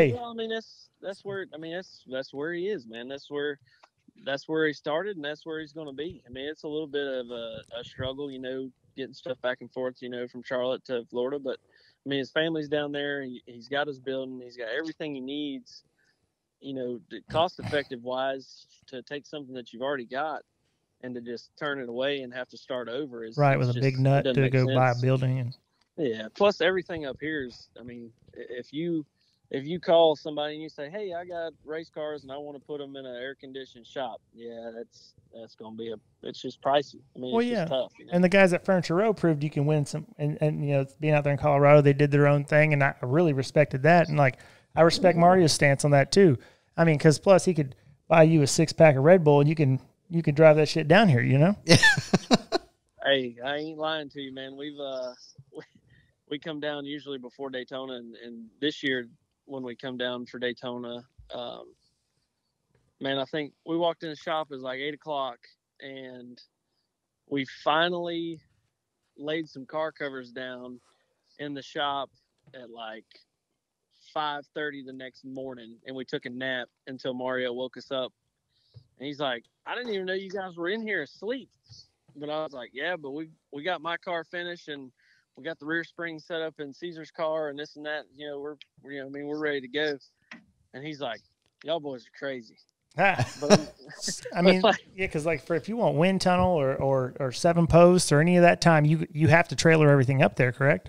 That's where he is, man. That's where he started, and that's where he's going to be. I mean, it's a little bit of a struggle, getting stuff back and forth, from Charlotte to Florida. But I mean, his family's down there. He's got his building. He's got everything he needs, cost effective wise, to take something that you've already got and to just turn it away and have to start over is right, with a big nut to go buy a building. And yeah, plus everything up here is, I mean, if you call somebody and you say, hey, I got race cars and I want to put them in an air conditioned shop, yeah, that's going to be it's just pricey. I mean, it's just tough. You know? And the guys at Furniture Row proved you can win some, and you know, being out there in Colorado, they did their own thing, and I really respected that. And like, I respect Mario's stance on that too. I mean, because plus he could buy you a 6-pack of Red Bull and you can drive that shit down here, you know? Hey, I ain't lying to you, man. We come down usually before Daytona, and this year when we come down for Daytona, man, I think we walked in the shop, it was like 8 o'clock, and we finally laid some car covers down in the shop at like 5:30 the next morning, and we took a nap until Mario woke us up. And he's like, I didn't even know you guys were in here asleep. But I was like, yeah, but we got my car finished, and we got the rear spring set up in Caesar's car and this and that. You know, we're ready to go. And he's like, y'all boys are crazy. But, I mean, yeah, because like if you want wind tunnel or 7 posts or any of that time, you have to trailer everything up there, correct?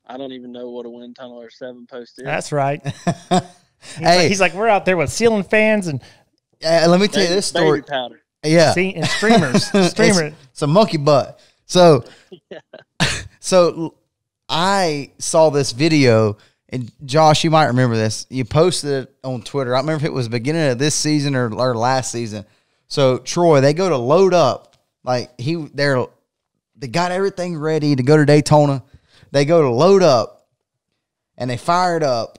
I don't even know what a wind tunnel or 7 post is. That's right. He's like, we're out there with ceiling fans and let me tell you this story. Baby powder. Yeah. See, and streamers. It's a monkey butt. So, so I saw this video, and Josh, you might remember this. You posted it on Twitter. I don't remember if it was the beginning of this season or last season. So Troy, they go to load up. Like they got everything ready to go to Daytona. They go to load up, and they fire it up,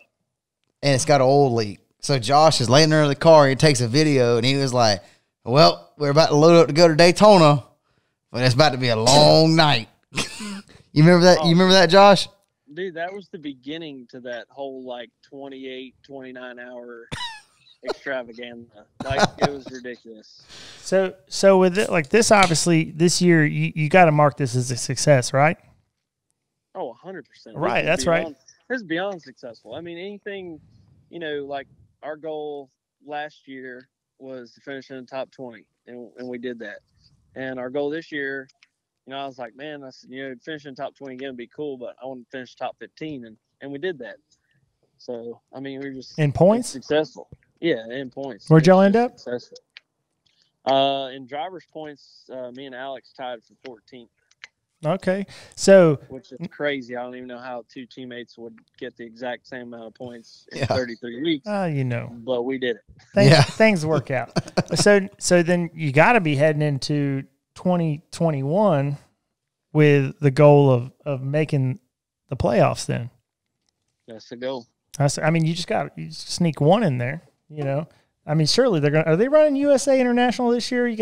and it's got an oil leak. So Josh is laying there in the car, and he takes a video, and he was like, well, we're about to load up to go to Daytona, but it's about to be a long night. You remember that? You remember that, Josh? Dude, that was the beginning to that whole, like, 28, 29-hour extravaganza. Like, it was ridiculous. So with it, like this, obviously, this year, you got to mark this as a success, right? Oh, 100%. Right, that's right. This is beyond successful. I mean, anything, you know, like our goal last year was to finish in the top 20, and we did that. And our goal this year, you know, I was like, man, finishing top 20 again would be cool, but I want to finish top 15, and we did that. So, I mean, we were just in points successful. Yeah, in points. Where'd y'all end up? Successful. In driver's points, me and Alex tied for 14th. Okay, so which is crazy. I don't even know how 2 teammates would get the exact same amount of points in 33 weeks. You know, but we did it. Things work out. So then you got to be heading into 2021 with the goal of making the playoffs. Then that's the goal. I mean, you just sneak one in there. You know, I mean, surely are they running USA International this year?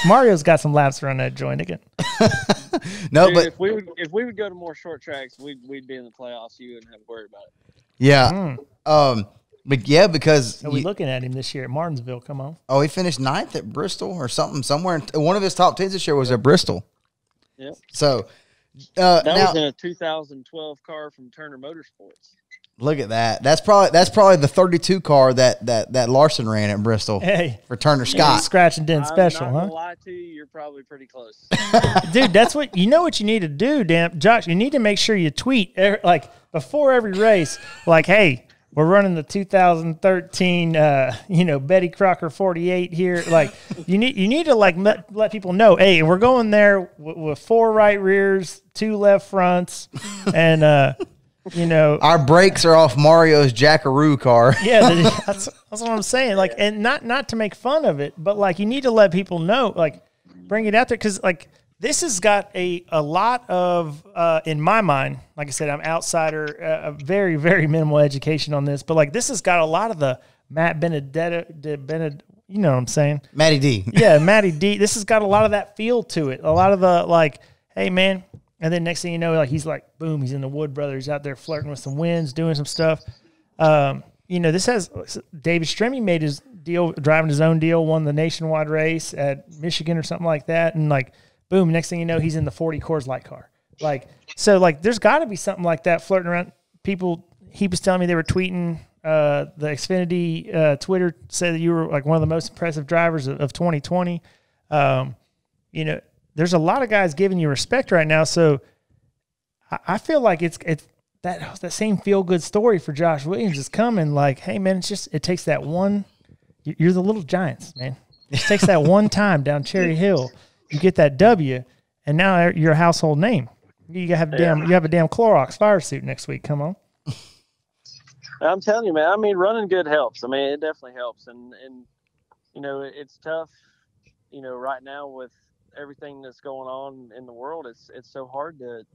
Mario's got some laps around that joint again. No, dude, but if we would go to more short tracks, we'd be in the playoffs. You wouldn't have to worry about it. Yeah. But yeah, because we're looking at him this year at Martinsville. Come on. Oh, he finished 9th at Bristol or something. Somewhere one of his top 10s this year was at Bristol. Yep. So that was in a 2012 car from Turner Motorsports. Look at that. That's probably the 32 car that Larson ran at Bristol. Hey, for Turner Scott. Scratch and dent special, I'm not huh? gonna lie to you, you're probably pretty close. Dude, that's what you need to do, Josh. You need to make sure you tweet like before every race, like, hey, we're running the 2013 Betty Crocker 48 here. Like you need to like let people know, hey, we're going there with 4 right rears, 2 left fronts, and our brakes are off Mario's Jackaroo car. Yeah, that's what I'm saying. Like, and not to make fun of it, but like you need to let people know, like, bring it out there because like this has got a lot of in my mind. Like I said, I'm outsider, a very very minimal education on this, but like this has got a lot of the Matt Benedetto, you know what I'm saying? Matty D. Yeah, Matty D. This has got a lot of that feel to it. A lot of the like, hey man. And then next thing you know, like he's like, boom, he's in the Wood Brothers out there flirting with some wins, doing some stuff. This has David Stremme made his deal, driving his own deal, won the nationwide race at Michigan or something like that. And like, boom, next thing you know, he's in the 40 Coors Light car. Like, so like, there's got to be something like that floating around. People, he was telling me they were tweeting, the Xfinity Twitter said that you were like one of the most impressive drivers of 2020. there's a lot of guys giving you respect right now. So I feel like it's that same feel good story for Josh Williams is coming. Like, hey man, it takes that one. You're the little Giants, man. It just takes that one time down Cherry Hill. You get that W, and now you're a household name. You have a damn Clorox fire suit next week. Come on. I'm telling you, man. I mean, running good helps. I mean, it definitely helps, and it's tough. Right now with everything that's going on in the world, it's so hard to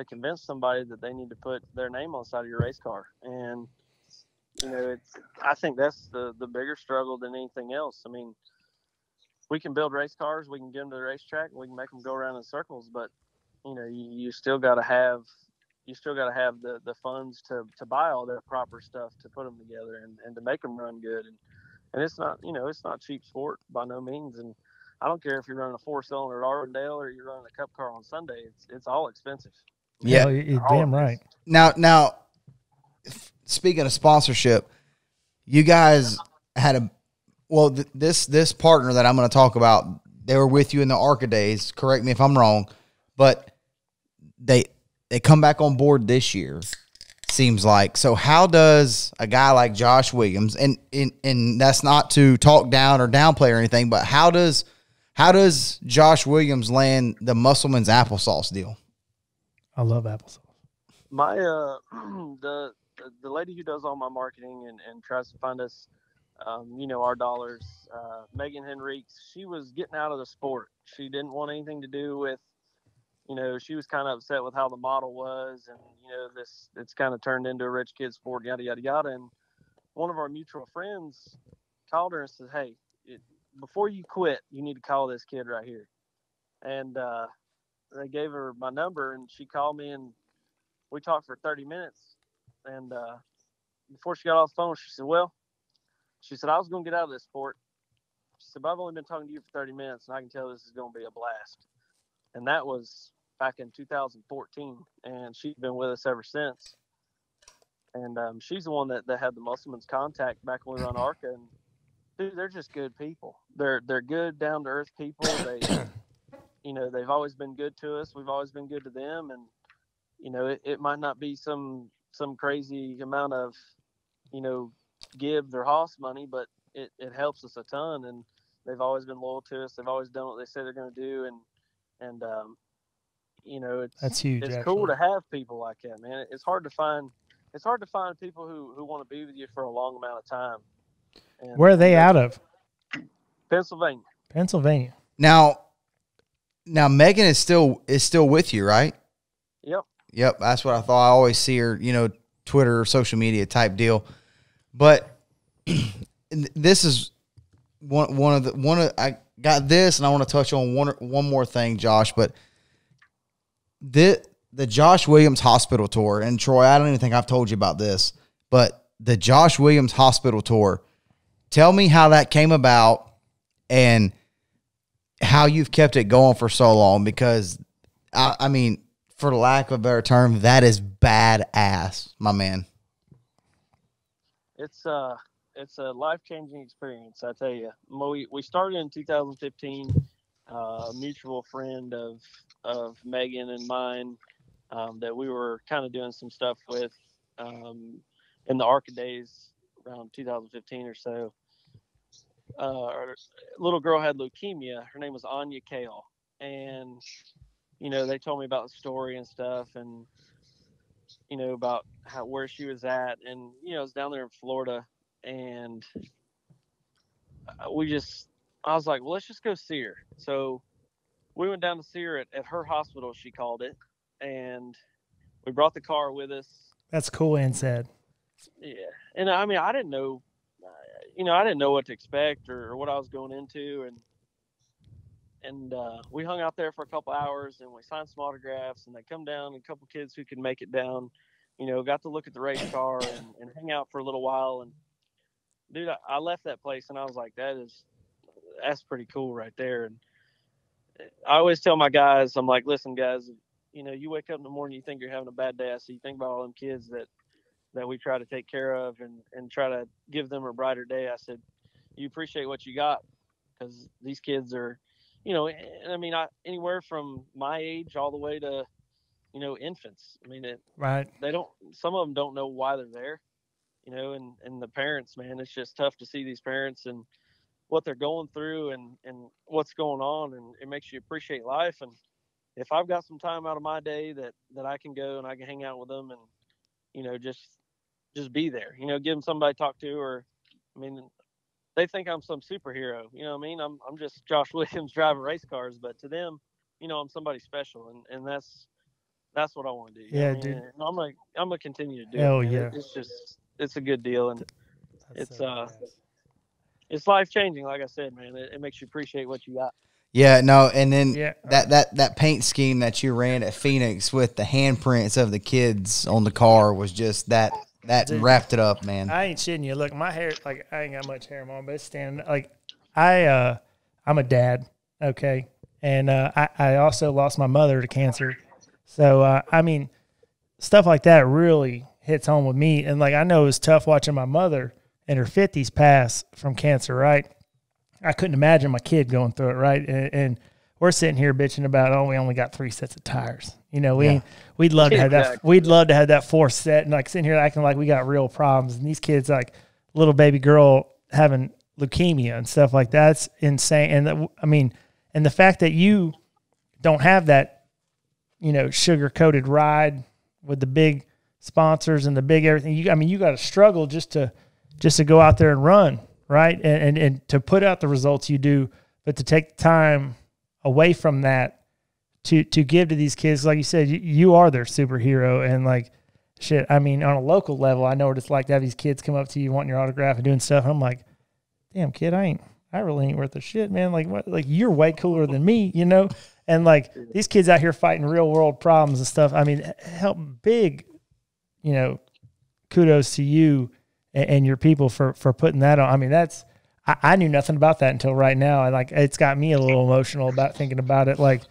convince somebody that they need to put their name on the side of your race car. And I think that's the bigger struggle than anything else. I mean, we can build race cars, we can get them to the racetrack, we can make them go around in circles, but you still got to have the funds to buy all that proper stuff to put them together and to make them run good. And it's not cheap sport by no means. And I don't care if you're running a 4-cylinder at Arlingdale or you're running a cup car on Sunday. It's all expensive. Yeah, well, you're damn right. Now, speaking of sponsorship, you guys had this partner that I'm going to talk about. They were with you in the ARCA days. Correct me if I'm wrong, but they come back on board this year. Seems like. So how does a guy like Josh Williams, and that's not to talk down or downplay or anything, but how does Josh Williams land the Musselman's applesauce deal? I love applesauce. My the lady who does all my marketing and tries to find us, our dollars, Megan Henriques, she was getting out of the sport. She didn't want anything to do with, she was kind of upset with how the model was, and it's kind of turned into a rich kid sport, yada yada yada. And one of our mutual friends called her and said, "Hey, before you quit, you need to call this kid right here." And they gave her my number, and she called me, and we talked for 30 minutes. And before she got off the phone, she said, I was going to get out of this sport. She said, but I've only been talking to you for 30 minutes, and I can tell this is going to be a blast. And that was back in 2014, and she's been with us ever since. And she's the one that had the Musselman's contact back when we were on ARCA. And dude, they're just good people. They're good, down to earth people. They've always been good to us. We've always been good to them. And it might not be some crazy amount of Gibbs or Haas money, but it helps us a ton. And they've always been loyal to us. They've always done what they say they're going to do. And that's huge. It's actually cool to have people like that, man. It's hard to find people who want to be with you for a long amount of time. And where are they out of? Pennsylvania. Now Megan is still with you, right? Yep. That's what I thought. I always see her, Twitter or social media type deal. But this is one of I got this, and I want to touch on one more thing, Josh. But the Josh Williams Hospital Tour, and Troy, I don't even think I've told you about this, but the Josh Williams Hospital Tour. Tell me how that came about and how you've kept it going for so long, because I mean, for lack of a better term, that is badass, my man. It's a life-changing experience, I tell you. We started in 2015. A mutual friend of Megan and mine that we were kind of doing some stuff with in the ARCA days around 2015 or so. Our little girl had leukemia. Her name was Anya Kale. And, they told me about the story and stuff, and, about where she was at. And, it was down there in Florida. And I was like, well, let's just go see her. So we went down to see her at her hospital, she called it. And we brought the car with us. That's cool and sad. Yeah. And I mean, I didn't know what to expect or what I was going into. And we hung out there for a couple hours, and we signed some autographs, and they come down, and a couple kids who could make it down, got to look at the race car and hang out for a little while. And dude, I left that place, and I was like, that's pretty cool right there. And I always tell my guys, I'm like, listen, guys, you wake up in the morning, you think you're having a bad day. So you think about all them kids that we try to take care of and try to give them a brighter day. I said, you appreciate what you got, because these kids are, you know, I mean, anywhere from my age all the way to, you know, infants. I mean, Right. some of them don't know why they're there, you know, and the parents, man, it's just tough to see these parents and what they're going through and what's going on. And it makes you appreciate life. And if I've got some time out of my day that I can go and I can hang out with them and, you know, just be there, you know, give them somebody to talk to, or, I mean, they think I'm some superhero, you know what I mean? I'm just Josh Williams driving race cars, but to them, you know, I'm somebody special, and that's what I want to do. Yeah, dude. And I'm gonna continue to do Hell it. yeah. It's a good deal, and That's it's life changing. Like I said, man, it makes you appreciate what you got. Yeah, no, and then Yeah. that paint scheme that you ran at Phoenix with the handprints of the kids on the car was just that Dude, wrapped it up, man. I ain't shitting you. Look, my hair, like, I ain't got much hair on, but it's standing. Like, I'm a dad, okay? And I also lost my mother to cancer. So, I mean, stuff like that really hits home with me. And, like, I know it was tough watching my mother in her 50s pass from cancer, right? I couldn't imagine my kid going through it, right? And we're sitting here bitching about, oh, we only got 3 sets of tires. You know, we'd love to have that. We'd love to have that 4th set, and like sitting here acting like we got real problems. And these kids, like little baby girl having leukemia and stuff like that's insane. And I mean, and the fact that you don't have that, you know, sugar coated ride with the big sponsors and the big everything. You got to struggle just to go out there and run, right? And to put out the results you do, but to take time away from that to give to these kids, like you said, you are their superhero. And like, shit, I mean, on a local level, I know what it's like to have these kids come up to you wanting your autograph and doing stuff. I'm like, damn, kid, I really ain't worth a shit, man. Like, what? Like, you're way cooler than me, you know? And like, these kids out here fighting real world problems and stuff. I mean, help big, you know, kudos to you and your people for putting that on. I mean, I knew nothing about that until right now. And like, it's got me a little emotional about thinking about it. Like,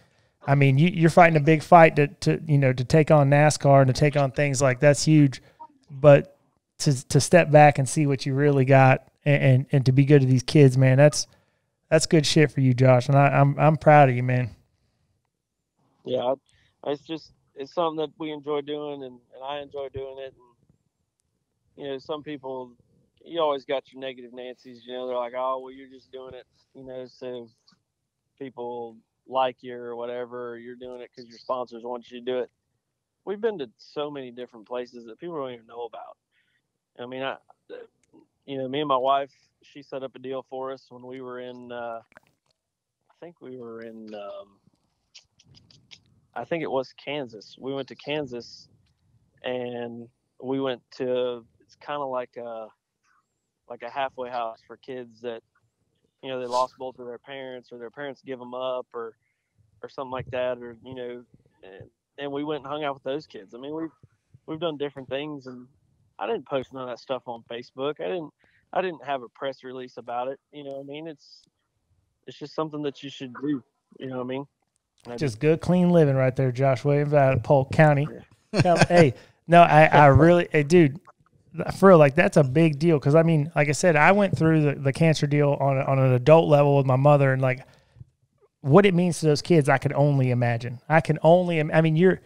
I mean, you're fighting a big fight to take on NASCAR and to take on things like that's huge, but to step back and see what you really got and to be good to these kids, man, that's good shit for you, Josh. And I'm proud of you, man. Yeah. It's something that we enjoy doing and I enjoy doing it. And, you know, some people, you always got your negative Nancy's, you know, they're like, oh, well, you're just doing it, you know, so people like you or whatever, or you're doing it because your sponsors want you to do it. We've been to so many different places that people don't even know about. I mean, me and my wife, she set up a deal for us when we were in, I think it was Kansas. We went to Kansas and we went to, it's kind of like a halfway house for kids that, you know, they lost both of their parents or their parents give them up or something like that, or, you know, and we went and hung out with those kids. I mean, we've done different things, and I didn't post none of that stuff on Facebook. I didn't have a press release about it. You know what I mean? It's just something that you should do. You know what I mean? Just good, clean living right there, Josh Williams out of Polk County. Yeah. Hey, no, I really, hey, dude, for real, like, that's a big deal. Because, I mean, like I said, I went through the cancer deal on an adult level with my mother, and, like, what it means to those kids, I could only imagine. I mean, you're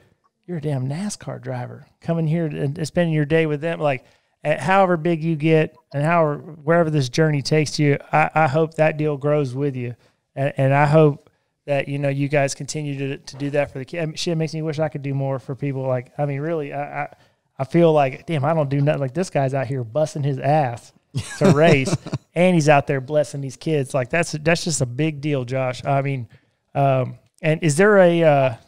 a damn NASCAR driver coming here and spending your day with them. Like, however big you get and wherever this journey takes you, I hope that deal grows with you. And I hope that, you know, you guys continue to do that for the kids. I mean, shit makes me wish I could do more for people. Like, I mean, really, I feel like, damn, I don't do nothing. Like, this guy's out here busting his ass to race, and he's out there blessing these kids. Like, that's just a big deal, Josh. I mean, and is there a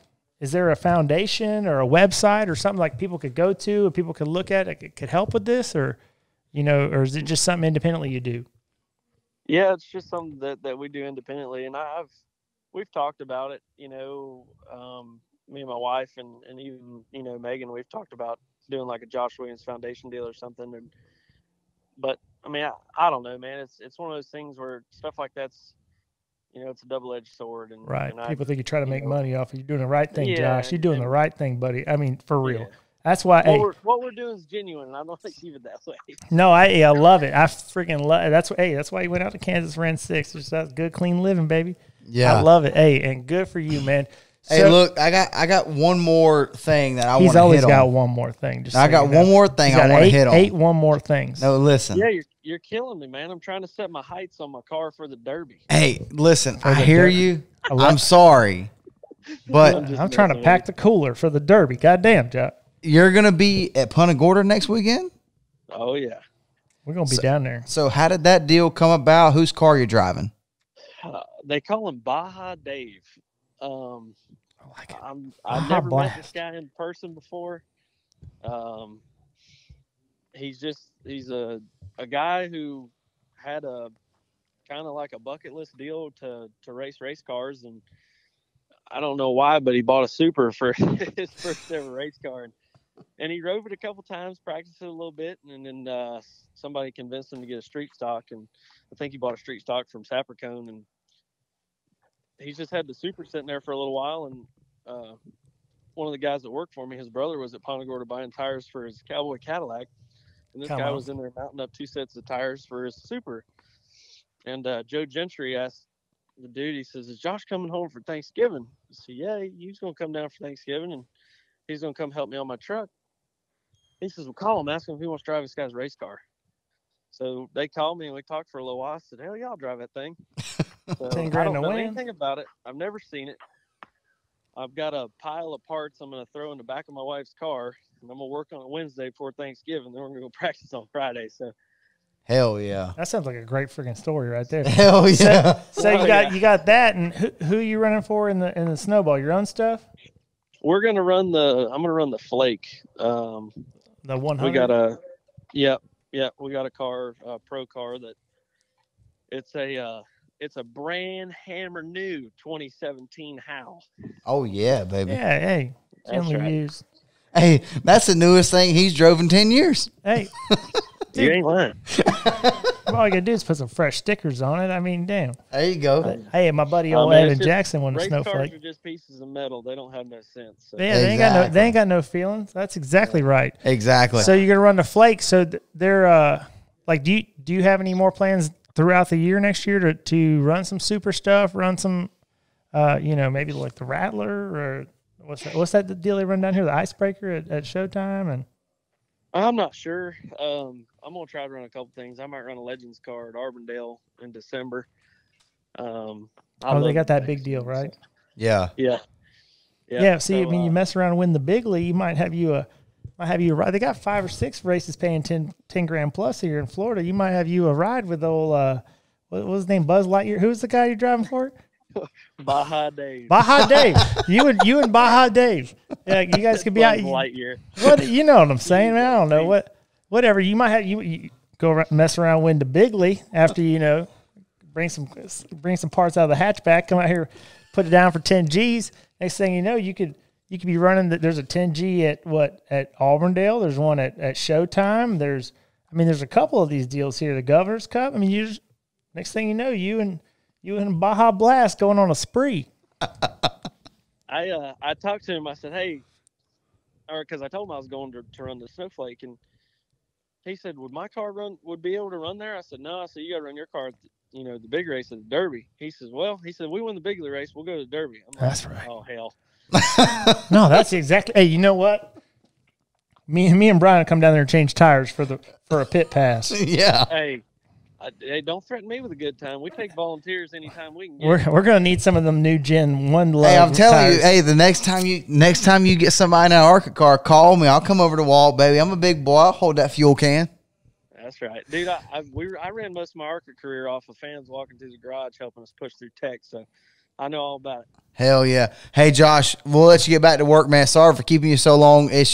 foundation or a website or something like people could go to and people could look at it could help with this, or, you know, or is it just something independently you do? Yeah, it's just something that we do independently, and we've talked about it, you know, me and my wife and even, you know, Megan, we've talked about doing like a Josh Williams Foundation deal or something. But I mean, I don't know, man. It's one of those things where stuff like that's, you know, it's a double-edged sword. And right. And people think you try to make money off of you doing the right thing, yeah, Josh. You're doing the right thing, buddy. I mean, for real. Yeah. That's why. What we're doing is genuine, and I don't think even that way. No, I love it. I freaking love it. That's why you went out to Kansas, ran 6. That's good, clean living, baby. Yeah. I love it. Hey, and good for you, man. Hey, So- look, I got one more thing that I want to hit on. He's always got one more thing. Just I so got you know. one more thing He's I got want to hit on. 8 one more things. No, listen. Yeah, you're killing me, man. I'm trying to set my heights on my car for the Derby. Hey, listen, I the hear Derby. you. I'm sorry, but I'm trying to pack the cooler for the Derby. Goddamn, Jock. you're going to be at Punta Gorda next weekend? Oh yeah. We're going to be down there. So how did that deal come about? Whose car are you driving? They call him Baja Dave. I like it. I've Baja never met this Blast. guy in person before. He's a guy who had a kind of like a bucket list deal to race cars, and I don't know why, but he bought a Super for his first ever race car, and he drove it a couple times, practiced it a little bit, and then somebody convinced him to get a street stock, and I think he bought a street stock from Sapricone, and he's just had the Super sitting there for a little while, and one of the guys that worked for me, his brother was at Punta Gorda buying tires for his Cowboy Cadillac, and this guy was in there mounting up 2 sets of tires for his Super. And Joe Gentry asked the dude, he says, "Is Josh coming home for Thanksgiving?" I said, "Yeah, he's going to come down for Thanksgiving, and he's going to come help me on my truck." He says, "Well, call him, ask him if he wants to drive this guy's race car." So they called me, and we talked for a little while. I said, "Hell yeah, I'll drive that thing." So 10 I grand don't to know win. anything about it. I've never seen it. I've got a pile of parts I'm going to throw in the back of my wife's car, and I'm going to work on it Wednesday before Thanksgiving. Then we're going to go practice on Friday. So Hell yeah. That sounds like a great freaking story right there. Hell yeah. So Oh, you got that, and who are you running for in the snowball? Your own stuff? we're going to run I'm going to run the Flake. The 100. We got a, we got a car, a pro car that it's a brand hammer new 2017 Howe. Oh yeah, baby. Yeah, hey, That's gently right. used. Hey, that's the newest thing he's drove in 10 years. Hey, You ain't lying. all you gotta do is put some fresh stickers on it. I mean, damn. There you go. Hey, my buddy old man, it's Evan just- Jackson won a Race cars snowflake. are just pieces of metal. They don't have no sense. So. Yeah, they ain't got no feelings. That's exactly right. Exactly. So you're gonna run the Flake. So they're like, do you have any more plans throughout the year next year to run some super stuff, run some, maybe like the Rattler or what's that deal they run down here, the Icebreaker at Showtime? And I'm not sure. I'm gonna try to run a couple things. I might run a Legends car at Arbondale in December. they got that big deal, right? yeah. Yeah. See, so, I mean, you mess around and win the Bigley, you might have you a ride. They got 5 or 6 races paying 10 grand plus here in Florida. You might have you a ride with old what was his name, Buzz Lightyear. Who's the guy you're driving for? Baja Dave. Baja Dave. You and Baja Dave. Yeah, you guys could be out. Buzz Lightyear. What you know what I'm saying? I don't know whatever. You might have you go mess around, win the Bigley after bring some parts out of the hatchback. Come out here, put it down for 10 G's. Next thing you know, you could be running. There's a 10G at Auburndale. There's one at Showtime. There's a couple of these deals here. The Governor's Cup. I mean, next thing you know, you and Baja Blast going on a spree. I talked to him. I said, "Hey," because I told him I was going to run the Snowflake, and he said, "Would my car would be able to run there?" I said, "No." I said, "You got to run your car at the big race at the Derby." He says, "Well," he said, "we win the Bigley race, we'll go to the Derby." I'm like, That's right. Oh hell. No, that's exactly. Hey, you know what? Me and Brian will come down there and change tires for a pit pass. Yeah. Hey, don't threaten me with a good time. We take volunteers anytime we can get. We're gonna need some of them new Gen 1 love. Hey, I'm telling you, tires. hey, the next time you get somebody in an ARCA car, call me. I'll come over to Walt, baby. I'm a big boy. I'll hold that fuel can. That's right, dude. I ran most of my ARCA career off of fans walking through the garage helping us push through tech, so I know all about it. Hell yeah. Hey, Josh, we'll let you get back to work, man. Sorry for keeping you so long. I ain't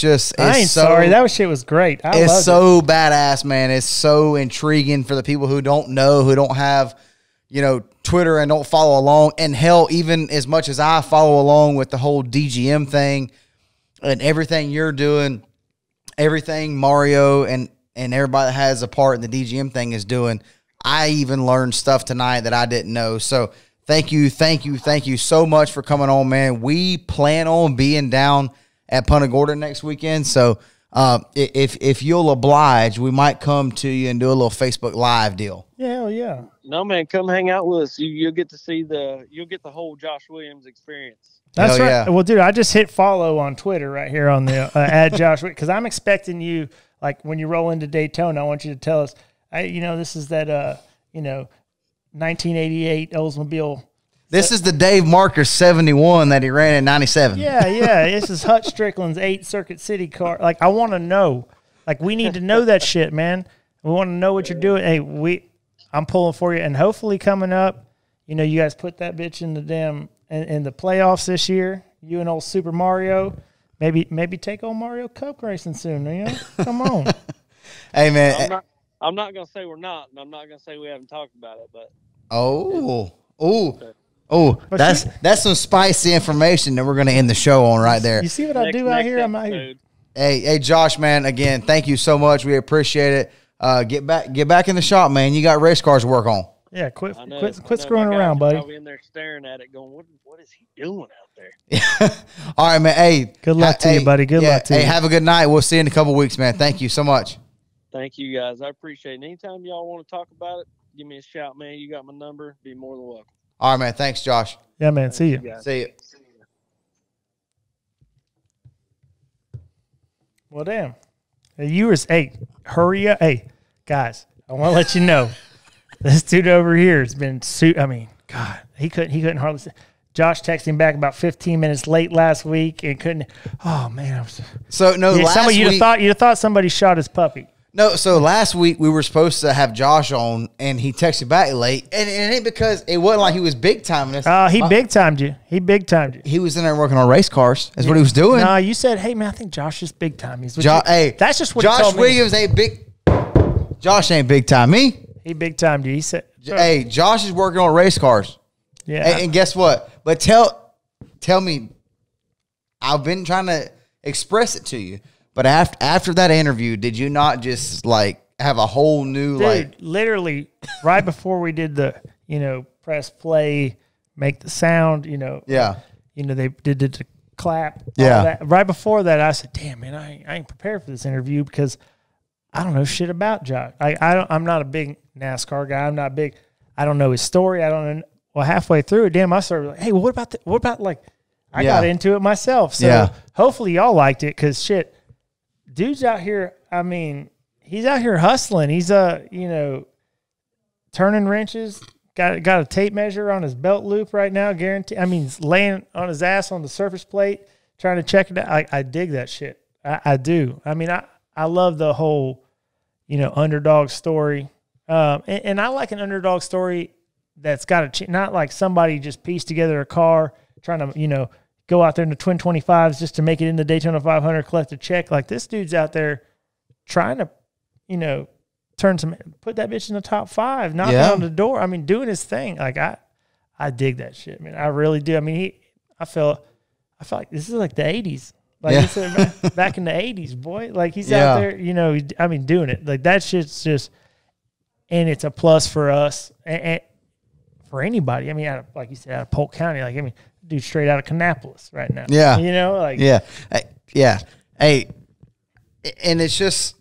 sorry. That shit was great. It's so badass, man. It's so intriguing for the people who don't know, who don't have, Twitter and don't follow along. And hell, even as much as I follow along with the whole DGM thing and everything you're doing, everything Mario and everybody that has a part in the DGM thing is doing, I even learned stuff tonight that I didn't know. So thank you so much for coming on, man. We plan on being down at Punta Gorda next weekend, so If you'll oblige, we might come to you and do a little Facebook Live deal. Yeah, hell yeah. No, man, come hang out with us. You'll get to see you'll get the whole Josh Williams experience. That's Hell right. yeah. Well, dude, I just hit follow on Twitter right here on the at Josh, because I'm expecting you, like when you roll into Daytona, I want you to tell us, this is that 1988 Oldsmobile. This is the Dave Marker 71 that he ran in 97. Yeah. This is Hutch Strickland's 8 Circuit City car. Like, I want to know. Like, we need to know that shit, man. We want to know what you're doing. Hey, I'm pulling for you, and hopefully coming up, you guys put that bitch in the in the playoffs this year. You and old Super Mario, maybe take old Mario Cup racing soon. Come on. Hey man, I'm not gonna say we're not, and I'm not gonna say we haven't talked about it, but that's some spicy information that we're gonna end the show on right there. You see what I do out here? I'm out here. Hey, Josh, man. Again, thank you so much. We appreciate it. Get back in the shop, man. You got race cars to work on. Yeah, quit screwing around, buddy. I'll be in there staring at it, going, "What is he doing out there?" All right, man. Hey, good luck to you, buddy. Good luck to you. Hey, have a good night. We'll see you in a couple weeks, man. Thank you so much. Thank you, guys. I appreciate it. Anytime y'all want to talk about it, give me a shout, man. You got my number. Be more than welcome. All right, man. Thanks, Josh. Yeah, man. See you. See you. Well, damn. Hey, hurry up. Hey, guys, I want to let you know. This dude over here has been God, he couldn't hardly say. Josh texted him back about 15 minutes late last week and couldn't. Oh man, you'd have thought somebody shot his puppy. No, so last week we were supposed to have Josh on, and he texted back late, and it ain't because it wasn't like he was big timing us. He big timed you. He was in there working on race cars. That's what he was doing. No, you said, hey man, I think Josh is big time. That's just what Josh he told me. Williams ain't big. Josh ain't big time. Me. He big timed you. He said, "Hey, Josh is working on race cars." Yeah, and guess what? But tell me, I've been trying to express it to you, but after that interview, did you not just like have a whole new literally right before we did the press play, make the sound, they did the clap, that. Right before that, I said, "Damn man, I ain't prepared for this interview because I don't know shit about Josh. I'm not a big NASCAR guy. I'm not big. I don't know his story. I don't know." Well, halfway through it, I started like, "Hey, what about I got into it myself." So hopefully y'all liked it because shit, dude's out here. I mean, he's out here hustling. He's turning wrenches. Got a tape measure on his belt loop right now. Guarantee. I mean, he's laying on his ass on the surface plate trying to check it out. I dig that shit. I do. I mean, I love the whole, underdog story. And I like an underdog story that's got not like somebody just pieced together a car trying to, go out there in the twin 25s just to make it in the Daytona 500, collect a check. Like this dude's out there trying to, put that bitch in the top 5, knocking on the door. I mean, doing his thing. Like I dig that shit, man. I really do. I mean, I feel like this is like the 80s. Like it's back in the 80s, boy. Like he's out there, doing it. Like that shit's just, and it's a plus for us and for anybody. I mean, like you said, out of Polk County. Like, I mean, dude straight out of Kannapolis right now. Yeah. Hey, and it's just,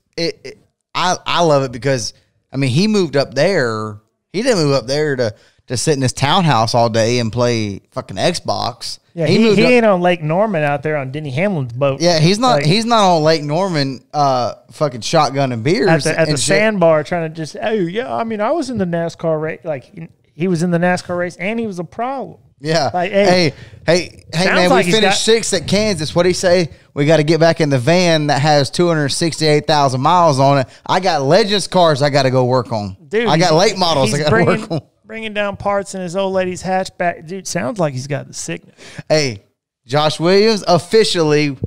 I love it because, I mean, he moved up there. He didn't move up there to sit in his townhouse all day and play fucking Xbox. Yeah, he ain't on Lake Norman out there on Denny Hamlin's boat. Yeah, he's not on Lake Norman fucking shotgunning beers at the sandbar trying to just, oh yeah, I mean, I was in the NASCAR race. Like he was in the NASCAR race and he was a problem. Yeah. Like, hey man, we finished 6th at Kansas. What'd he say? We got to get back in the van that has 268,000 miles on it. I got Legends cars I got to go work on. Dude, I got late models I got to work on. Bringing down parts in his old lady's hatchback. Dude, sounds like he's got the sickness. Hey, Josh Williams officially.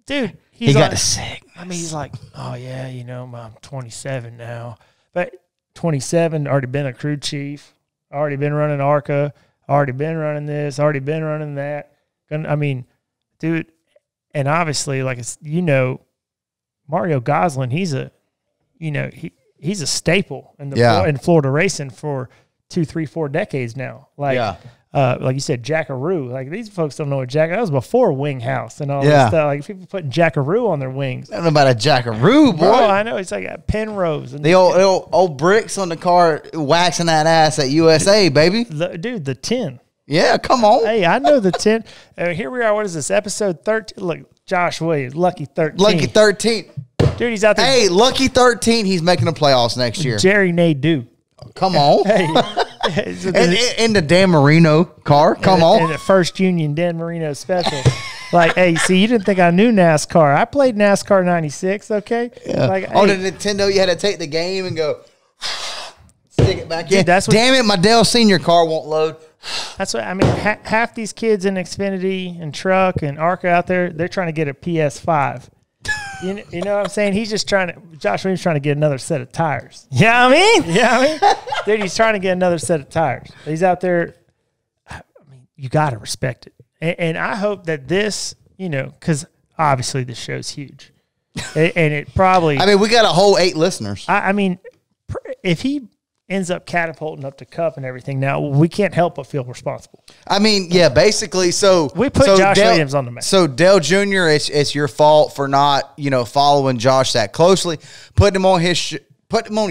Dude, he got the sickness. I mean, he's like, oh, yeah, I'm 27 now. But 27, already been a crew chief, already been running ARCA, already been running this, already been running that. I mean, dude, and obviously, like, it's, Mario Gosselin, he's a staple in Florida racing for 2, 3, 4 decades now. Like, like you said, Jackaroo. Like these folks don't know what that was before Wing House and all this stuff. Like people putting Jackaroo on their wings. I don't know about a Jackaroo, boy. Bro, I know. It's like Penrose. And the old bricks on the car waxing that ass at USA, baby. Dude, the 10. Yeah, come on. Hey, I know the 10. Here we are. What is this? Episode 13. Look, Josh Williams, Lucky 13. Lucky 13. Dude, he's out there. Hey, Lucky 13. He's making the playoffs next year. Jerry Nadeau. Come on. Hey. In the Dan Marino car. Come on. In the First Union Dan Marino special. Like, hey, see, you didn't think I knew NASCAR. I played NASCAR 96, okay? Yeah. Like, on the Nintendo, you had to take the game and go stick it back in. That's what, damn it, my Dell Senior car won't load. That's what I mean. Half these kids in Xfinity and Truck and ARCA out there, they're trying to get a PS5. You know what I'm saying? He's just Josh Williams trying to get another set of tires. Yeah, I mean, dude, he's trying to get another set of tires. He's out there. I mean, you got to respect it. And I hope that this, because obviously this show's huge. And it probably. I mean, we got a whole 8 listeners. I mean, if he ends up catapulting up to Cup and everything, now we can't help but feel responsible. I mean, yeah, basically. So we put Josh Williams on the map. So Dale Jr., it's your fault for not following Josh that closely. Put him on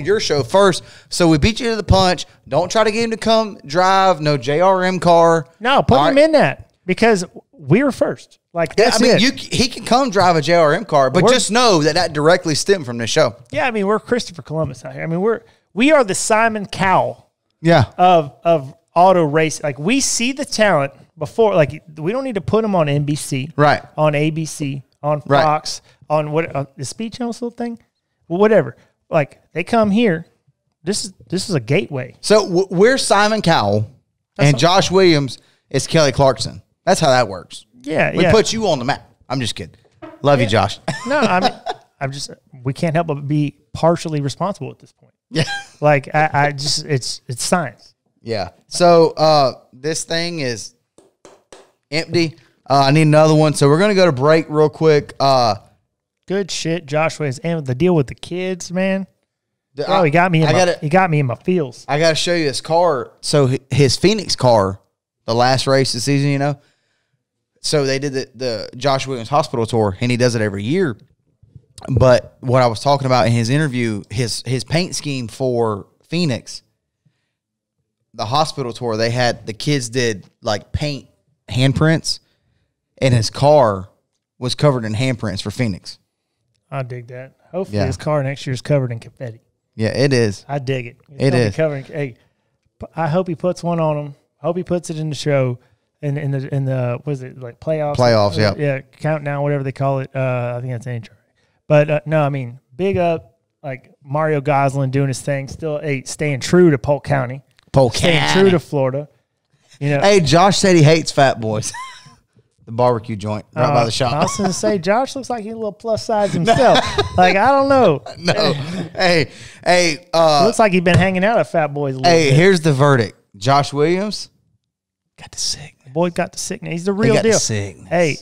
your show first. So we beat you to the punch. Don't try to get him to come drive no JRM car. No, put him in that because we were first. Like that's he can come drive a JRM car, but just know that directly stemmed from the show. Yeah, I mean we're Christopher Columbus out here. I mean we are the Simon Cowell. Yeah. Of auto race. Like we see the talent before. Like we don't need to put them on NBC, right? On ABC, on Fox, on the Speed Channel still thing, well, whatever. Like they come here. This is a gateway. So we're Simon Cowell, and Josh Williams is Kelly Clarkson. That's how that works. Yeah, we put you on the map. I'm just kidding. Love you, Josh. No, I mean, we can't help but be partially responsible at this point. Yeah. Like it's science. Yeah. So this thing is empty. I need another one. So we're gonna go to break real quick. Good shit, Joshua. And the deal with the kids, man. He got me. He got me in my feels. I gotta show you his car. So his Phoenix car, the last race of the season, So they did the Josh Williams hospital tour, and he does it every year. But what I was talking about in his interview, his paint scheme for Phoenix, the hospital tour, the kids did like paint handprints, and his car was covered in handprints for Phoenix. I dig that. Hopefully his car next year is covered in confetti. Yeah, it is. I dig it. It is. Hey, I hope he puts one on him. I hope he puts it in the show. In the what is it, like playoffs? Playoffs, yeah. Yeah, countdown, whatever they call it. I think that's NHRA. But no, I mean, big up, like Mario Goslin doing his thing, still staying true to Polk County. Staying true to Florida. Hey, Josh said he hates fat boys. The barbecue joint right by the shop. I was going to say, Josh looks like he's a little plus size himself. Like, I don't know. No. Hey. Looks like he's been hanging out at Fat Boys a little bit. Here's the verdict. Josh Williams got the sickness. Boy got the sickness. He's the real deal. The sickness. Hey,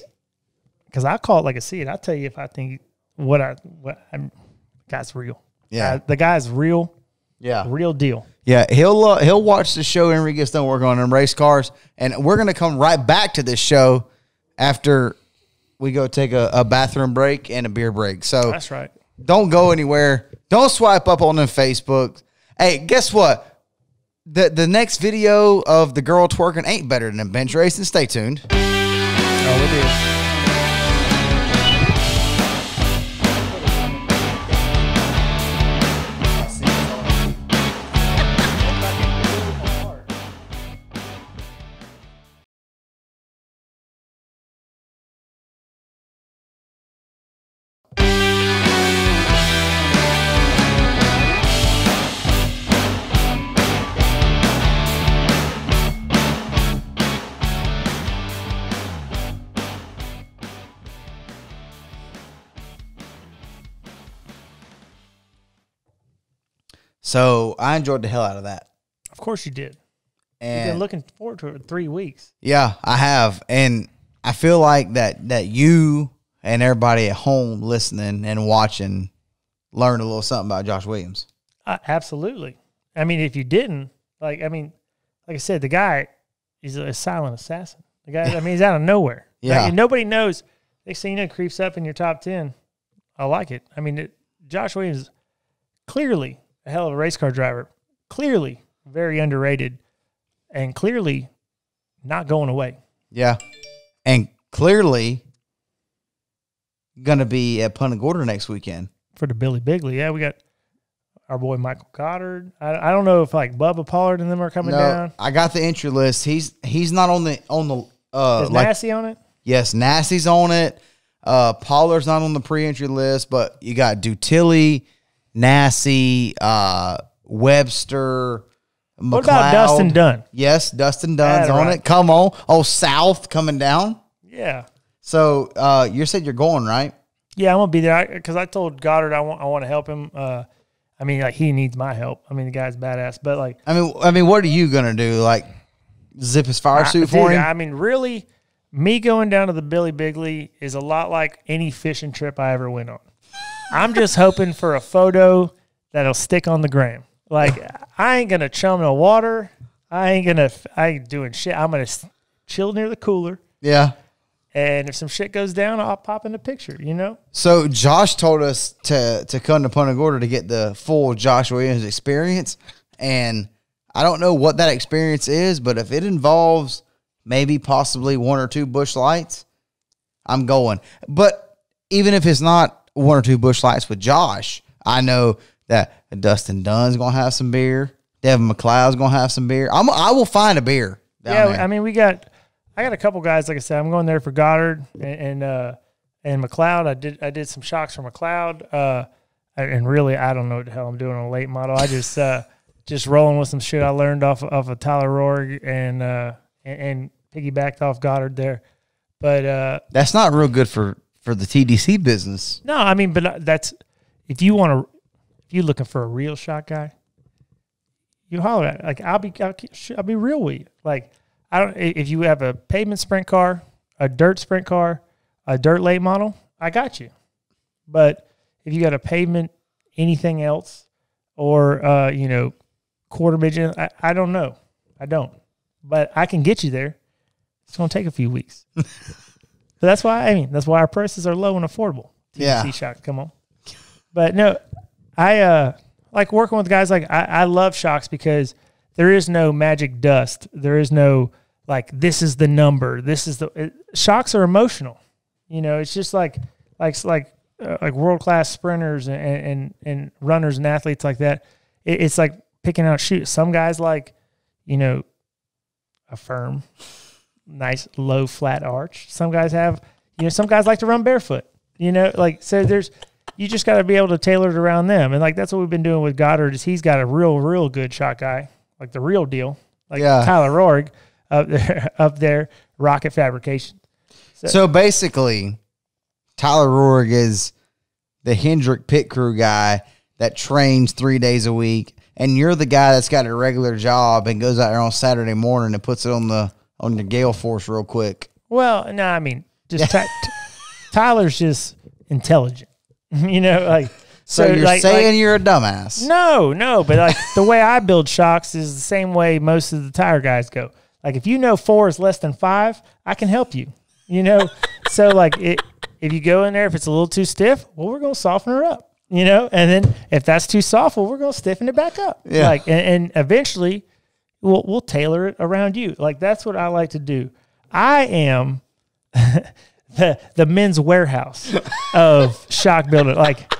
because I call it like I see it. I'll tell you if I think guy's real. Yeah. The guy's real. Yeah. Real deal. Yeah, he'll watch the show Henry gets done working on them race cars, and we're going to come right back to this show after we go take a bathroom break and a beer break. So that's right. Don't go anywhere. Don't swipe up on them Facebook. Hey, guess what? The next video of the girl twerking ain't better than bench racing. Stay tuned. Oh, it is. So I enjoyed the hell out of that. Of course you did. And you've been looking forward to it for 3 weeks. Yeah, I have. And I feel like that you and everybody at home listening and watching learned a little something about Josh Williams. Absolutely. I mean, if you didn't, like I said, the guy, he's a silent assassin. The guy, I mean, he's out of nowhere. Yeah. Like, and nobody knows. Next thing you know, creeps up in your top 10. I like it. I mean, Josh Williams, clearly a hell of a race car driver, clearly very underrated, and clearly not going away. Yeah. And clearly going to be at Punta Gorda next weekend. For the Billy Bigley. Yeah, we got our boy Michael Goddard. I don't know if like Bubba Pollard and them are coming down. I got the entry list. He's not on the Is Nasty on it? Yes, Nasty's on it. Pollard's not on the pre-entry list, but you got Dutilli, Nasty, Webster, McLeod. What about Dustin Dunn? Yes, Dustin Dunn's on right. it. Come on. Oh, South coming down. Yeah. So you said you're going, right? Yeah, I'm gonna be there because I told Goddard I want to help him. I mean, like he needs my help. I mean, the guy's badass, but like, I mean, what are you gonna do? Like, zip his fire suit for dude, him? I mean, really, me going down to the Billy Bigley is a lot like any fishing trip I ever went on. I'm just hoping for a photo that'll stick on the gram. Like, I ain't gonna chum no water. I ain't doing shit. I'm gonna chill near the cooler. Yeah. And if some shit goes down, I'll pop in the picture, you know? So Josh told us to come to Punta Gorda to get the full Josh Williams experience. And I don't know what that experience is, but if it involves maybe possibly 1 or 2 Busch Lights, I'm going. But even if it's not 1 or 2 Busch Lights with Josh, I know that Dustin Dunn's going to have some beer. Devin McLeod's going to have some beer. I will find a beer down there. I mean, I got a couple guys, like I said, I'm going there for Goddard and McLeod. I did some shocks for McLeod. And really, I don't know what the hell I'm doing on a late model. I just rolling with some shit I learned off of Tyler Rohrg and piggybacked off Goddard there. But that's not real good for the TDC business. No, I mean, but that's if you're looking for a real shot guy, you holler at. Like I'll be real with you. Like if you have a pavement sprint car, a dirt sprint car, a dirt late model, I got you. But if you got a pavement, anything else, or quarter midget, I don't know. I don't. But I can get you there. It's going to take a few weeks. So that's why our prices are low and affordable. Yeah. TDC shocks, come on. But no, I like working with guys. Like I love shocks because there is no magic dust. There is no like this is the number. Shocks are emotional. It's just like world class sprinters and runners and athletes like that. It's like picking out shoes. Some guys like a firm, nice low flat arch. Some guys have some guys like to run barefoot. So you just got to be able to tailor it around them. And like, that's what we've been doing with Goddard is he's got a real good shot guy, like the real deal, like Tyler Rohrg up there, Rocket Fabrication. So basically Tyler Rohrg is the Hendrick pit crew guy that trains 3 days a week. And you're the guy that's got a regular job and goes out there on Saturday morning and puts it on the gale force real quick. Well, no, I mean, just Tyler's just intelligent. So you're saying you're a dumbass. No, but like the way I build shocks is the same way most of the tire guys go. Like if 4 is less than 5, I can help you. So like if you go in there, if it's a little too stiff, well, we're going to soften her up. And then if that's too soft, well, we're going to stiffen it back up. Yeah. Like and eventually we'll tailor it around you. Like that's what I like to do. I am the men's warehouse of shock building. Like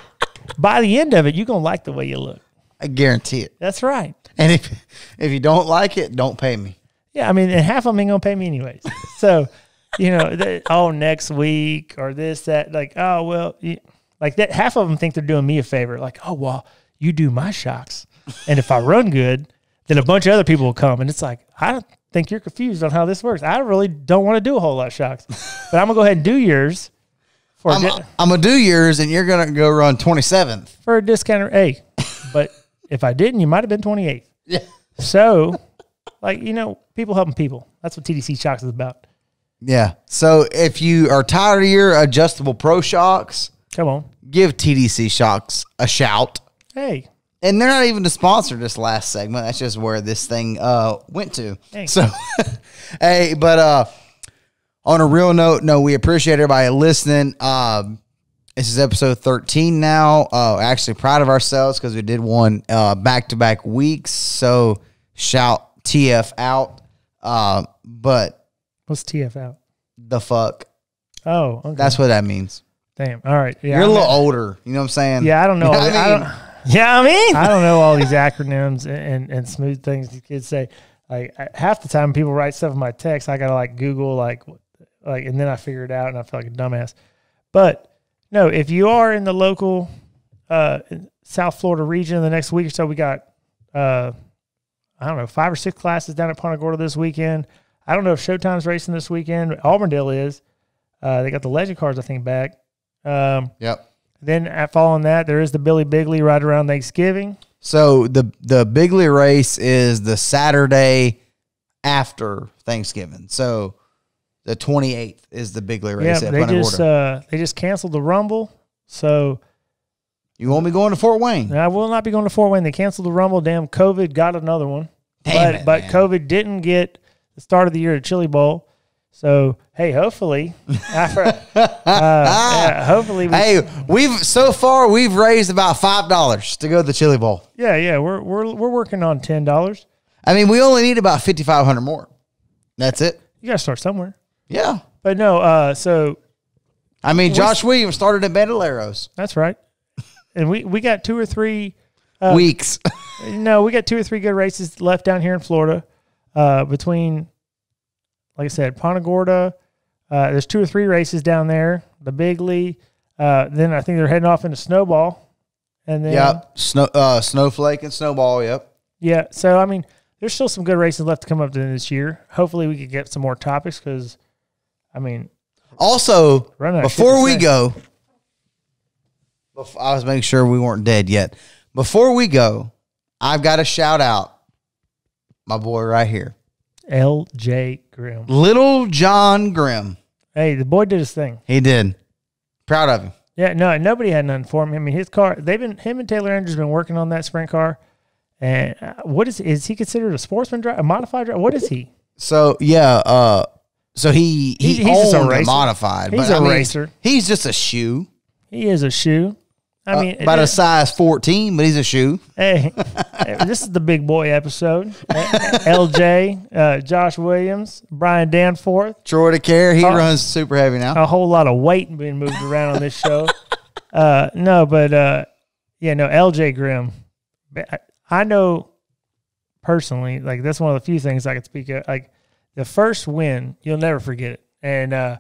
by the end of it, you're gonna like the way you look. I guarantee it. That's right. And if you don't like it, don't pay me. Yeah, I mean, and half of them ain't gonna pay me anyways. So, next week or this, that, like, oh well, like that. Half of them think they're doing me a favor. Like, oh well, you do my shocks, and if I run good, then a bunch of other people will come. And it's like, I don't think you're confused on how this works. I really don't want to do a whole lot of shocks, but I'm gonna go ahead and do yours. I'm gonna do yours, and you're gonna go run 27th for a discount. Hey, but if I didn't, you might have been 28th. Yeah. So, like people helping people. That's what TDC shocks is about. Yeah. So if you are tired of your adjustable pro shocks, come on, give TDC shocks a shout. Hey, And they're not even the sponsor this last segment. That's just where this thing went to. Thanks. So, hey, but on a real note, no, we appreciate everybody listening. This is episode 13 now. Actually proud of ourselves because we did one back-to-back weeks. So, shout TF out. But what's TF out? The fuck. Oh, okay. That's what that means. Damn. All right. Yeah, You're a little older. You know what I'm saying? Yeah, I don't know. You know what I mean? I don't know all these acronyms and smooth things these kids say. Like half the time, people write stuff in my text. I gotta like Google like, and then I figure it out, and I feel like a dumbass. But no, if you are in the local South Florida region in the next week or so, we got I don't know 5 or 6 classes down at Punta Gorda this weekend. I don't know if Showtime's racing this weekend. Auburndale is. They got the Legend cars, I think, back. Yep. Then following that, there is the Billy Bigley right around Thanksgiving. So the Bigley race is the Saturday after Thanksgiving. So the 28th is the Bigley race at Punta Gorda. They just canceled the Rumble. So you won't be going to Fort Wayne. I will not be going to Fort Wayne. They canceled the Rumble. Damn, COVID got another one. Damn but man. COVID didn't get the start of the year at Chili Bowl. So, hey, hopefully, hopefully, we've raised about $5 to go to the Chili Bowl. Yeah, we're working on $10. I mean, we only need about 5,500 more. That's it. You got to start somewhere. Yeah, but no. So, I mean, Josh Williams started at Bandoleros. That's right, and we got 2 or 3 weeks. No, we got 2 or 3 good races left down here in Florida between. Like I said, Punta Gorda, there's 2 or 3 races down there. The Bigley, then I think they're heading off into Snowball, and then Snowflake and Snowball. Yep. Yeah. So I mean, there's still some good races left to come up to this year. Hopefully, we could get some more topics because, I mean, also before we go, I was making sure we weren't dead yet. Before we go, I've got to shout out my boy right here. L.J. Grimm. Little John Grimm. Hey, the boy did his thing. He did. Proud of him. Yeah, no, nobody had nothing for him. I mean, his car, him and Taylor Andrews been working on that sprint car. And what is he considered a sportsman driver, a modified driver? What is he? So, yeah, so he owns a modified. He's a racer. He's just a shoe. He is a shoe. I mean, about a size 14, but he's a shoe. Hey, this is the big boy episode. LJ, Josh Williams, Brian Danforth. Troy DeCaire, he runs super heavy now. A whole lot of weight being moved around on this show. LJ Grimm. I know personally, like that's one of the few things I could speak of. Like the first win, you'll never forget it. And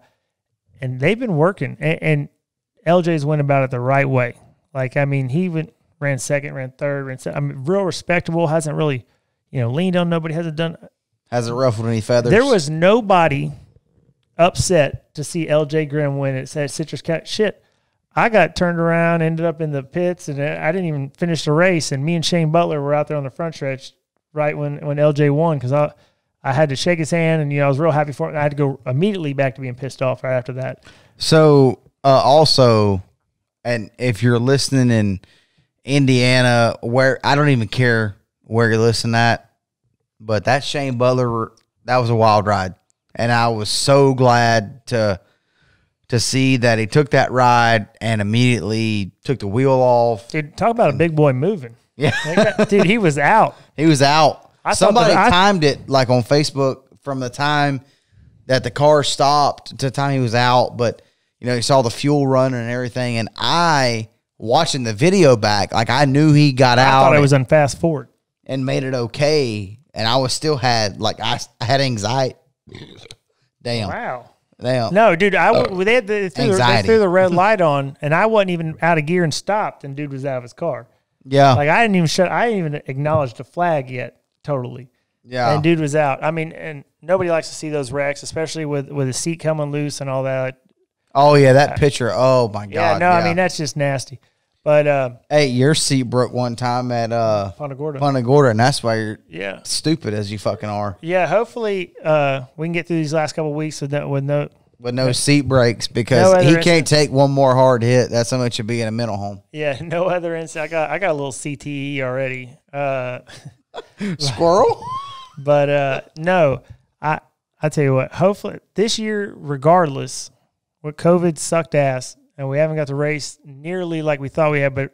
they've been working, and LJ's went about it the right way. Like, I mean, he ran second, ran third, real respectable, hasn't really, leaned on nobody, hasn't ruffled any feathers. There was nobody upset to see LJ Grimm win at Citrus County. Shit, I got turned around, ended up in the pits, and I didn't even finish the race, and me and Shane Butler were out there on the front stretch right when LJ won because I had to shake his hand, and, I was real happy for it. I had to go immediately back to being pissed off right after that. So, also... And if you're listening in Indiana, where I don't even care where you're listening at, but that Shane Butler, that was a wild ride. And I was so glad to see that he took that ride and immediately took the wheel off. Dude, talk about a big boy moving. Yeah. Dude, he was out. He was out. Somebody timed it like on Facebook from the time that the car stopped to the time he was out, but you saw the fuel running and everything, and I, watching the video back, like I knew he got out. I thought it was on fast forward. And made it okay, and I was still had, like, I had anxiety. Damn. Wow. Damn. No, dude, they threw the red light on, and I wasn't even out of gear and stopped, and dude was out of his car. Yeah. Like, I didn't even acknowledge the flag yet, totally. Yeah. And dude was out. I mean, and nobody likes to see those wrecks, especially with the seat coming loose and all that. Oh, yeah, that picture. Oh, my God. Yeah, no, I mean, that's just nasty. But hey, your seat broke one time at Punta Gorda, and that's why you're stupid as you fucking are. Yeah, hopefully we can get through these last couple of weeks with no with no seat brakes because he can't take one more hard hit. That's how much you'll be in a mental home. Yeah, no other incident. I got a little CTE already. Squirrel? But no, I tell you what, hopefully this year, regardless, what COVID sucked ass, and we haven't got to race nearly like we thought we had, but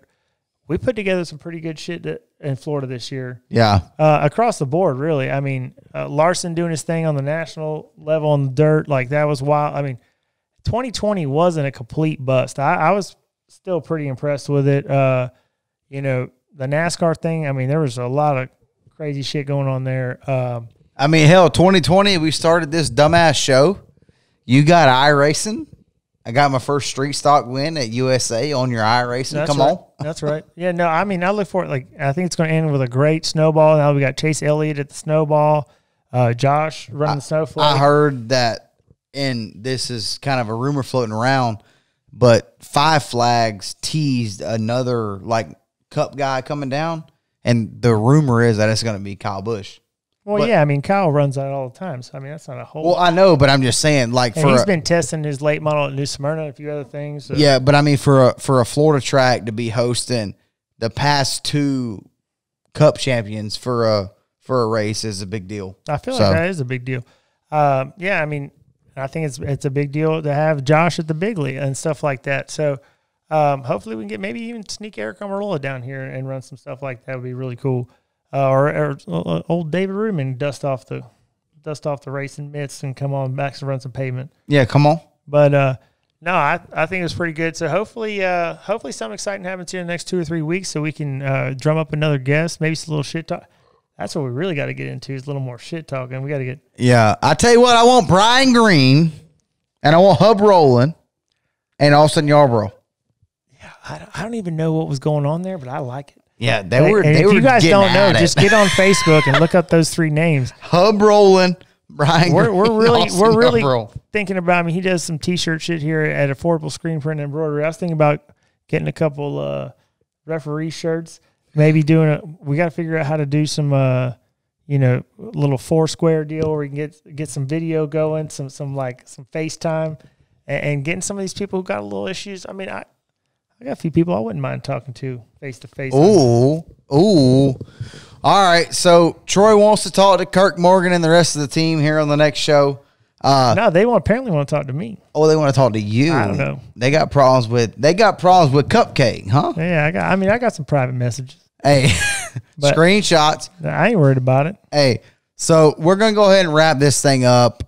we put together some pretty good shit in Florida this year. Yeah. Across the board, really. I mean, Larson doing his thing on the national level on the dirt, like that was wild. I mean, 2020 wasn't a complete bust. I was still pretty impressed with it. You know, the NASCAR thing, I mean, there was a lot of crazy shit going on there. I mean, hell, 2020, we started this dumbass show. You got iRacing. I got my first street stock win at USA on your iRacing. Come on. That's right. Yeah, no, I mean, I look for it. Like, I think it's going to end with a great snowball. Now we got Chase Elliott at the snowball, Josh running the snowflake. I heard that, and this is kind of a rumor floating around, but Five Flags teased another, like, Cup guy coming down, and the rumor is that it's going to be Kyle Busch. Well, yeah, I mean, Kyle runs that all the time, so I mean, that's not a whole. Well, I know, but I'm just saying, like, and he's been testing his late model at New Smyrna and a few other things. So. Yeah, but I mean, for a Florida track to be hosting the past two Cup champions for a race is a big deal. I feel like that is a big deal. Yeah, I mean, I think it's a big deal to have Josh at the Bigley and stuff like that. So hopefully we can get maybe even sneak Eric Amarola down here and run some stuff like that. Would be really cool. Or old David Ruman dust off the racing mitts and come on back to run some pavement. Yeah, come on. But no, I think it was pretty good. So hopefully something exciting happens here in the next 2 or 3 weeks, so we can drum up another guest, maybe some little shit talk. That's what we really got to get into is a little more shit talking. We got to get. Yeah, I tell you what, I want Brian Green, and I want Hub Rowland, and Austin Yarborough. Yeah, I don't even know what was going on there, but I like it. Yeah, they were. If you guys don't know, just get on Facebook and look up those three names. Hub Rowland, Brian. We're really thinking about. I mean, he does some T-shirt shit here at Affordable Screen Print and Embroidery. I was thinking about getting a couple referee shirts. Maybe we got to figure out how to do some little Foursquare deal where we can get some video going, some FaceTime, and getting some of these people who got a little issues. I mean, I got a few people I wouldn't mind talking to face-to-face. Ooh. All right, so Troy wants to talk to Kirk Morgan and the rest of the team here on the next show. No, they apparently want to talk to me. Oh, they want to talk to you. I don't know. They got problems with Cupcake, huh? Yeah, I got some private messages. Hey, screenshots. I ain't worried about it. Hey, so we're going to go ahead and wrap this thing up.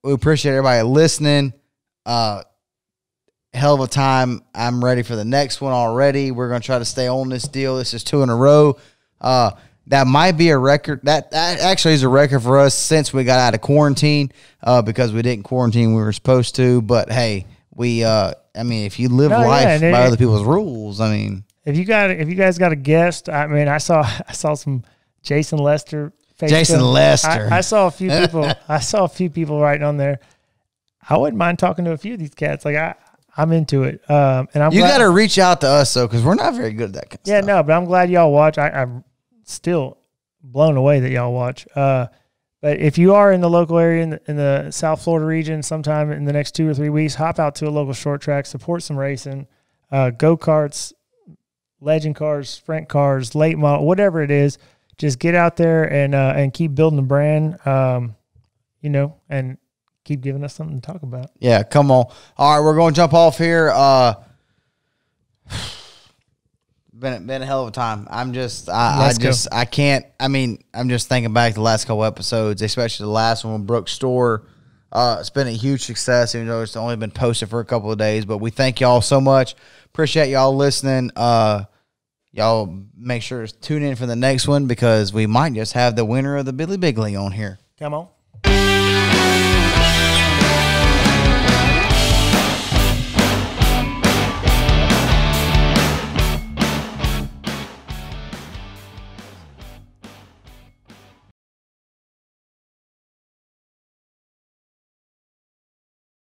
We appreciate everybody listening. Hell of a time. I'm ready for the next one already. We're going to try to stay on this deal. This is 2 in a row. That might be a record. That actually is a record for us since we got out of quarantine because we didn't quarantine when we were supposed to. But, hey, if you live life by other people's rules, I mean. If you guys got a guest, I mean, I saw some Jason Lester. Jason Lester. I saw a few people. I saw a few people writing on there. I wouldn't mind talking to a few of these cats. Like I'm into it. And you got to reach out to us though, because we're not very good at that kind of stuff. No, but I'm glad y'all watch. I'm still blown away that y'all watch. But if you are in the local area in the South Florida region, sometime in the next 2 or 3 weeks, hop out to a local short track, support some racing, go-karts, legend cars, sprint cars, late model, whatever it is. Just get out there and keep building the brand, and keep giving us something to talk about. Yeah, come on. All right, we're going to jump off here. Been a hell of a time. I'm just thinking back to the last couple episodes, especially the last one with Brooks Store. It's been a huge success, even though it's only been posted for a couple of days. But we thank y'all so much. Appreciate y'all listening. Y'all make sure to tune in for the next one because we might just have the winner of the Bigley on here. Come on.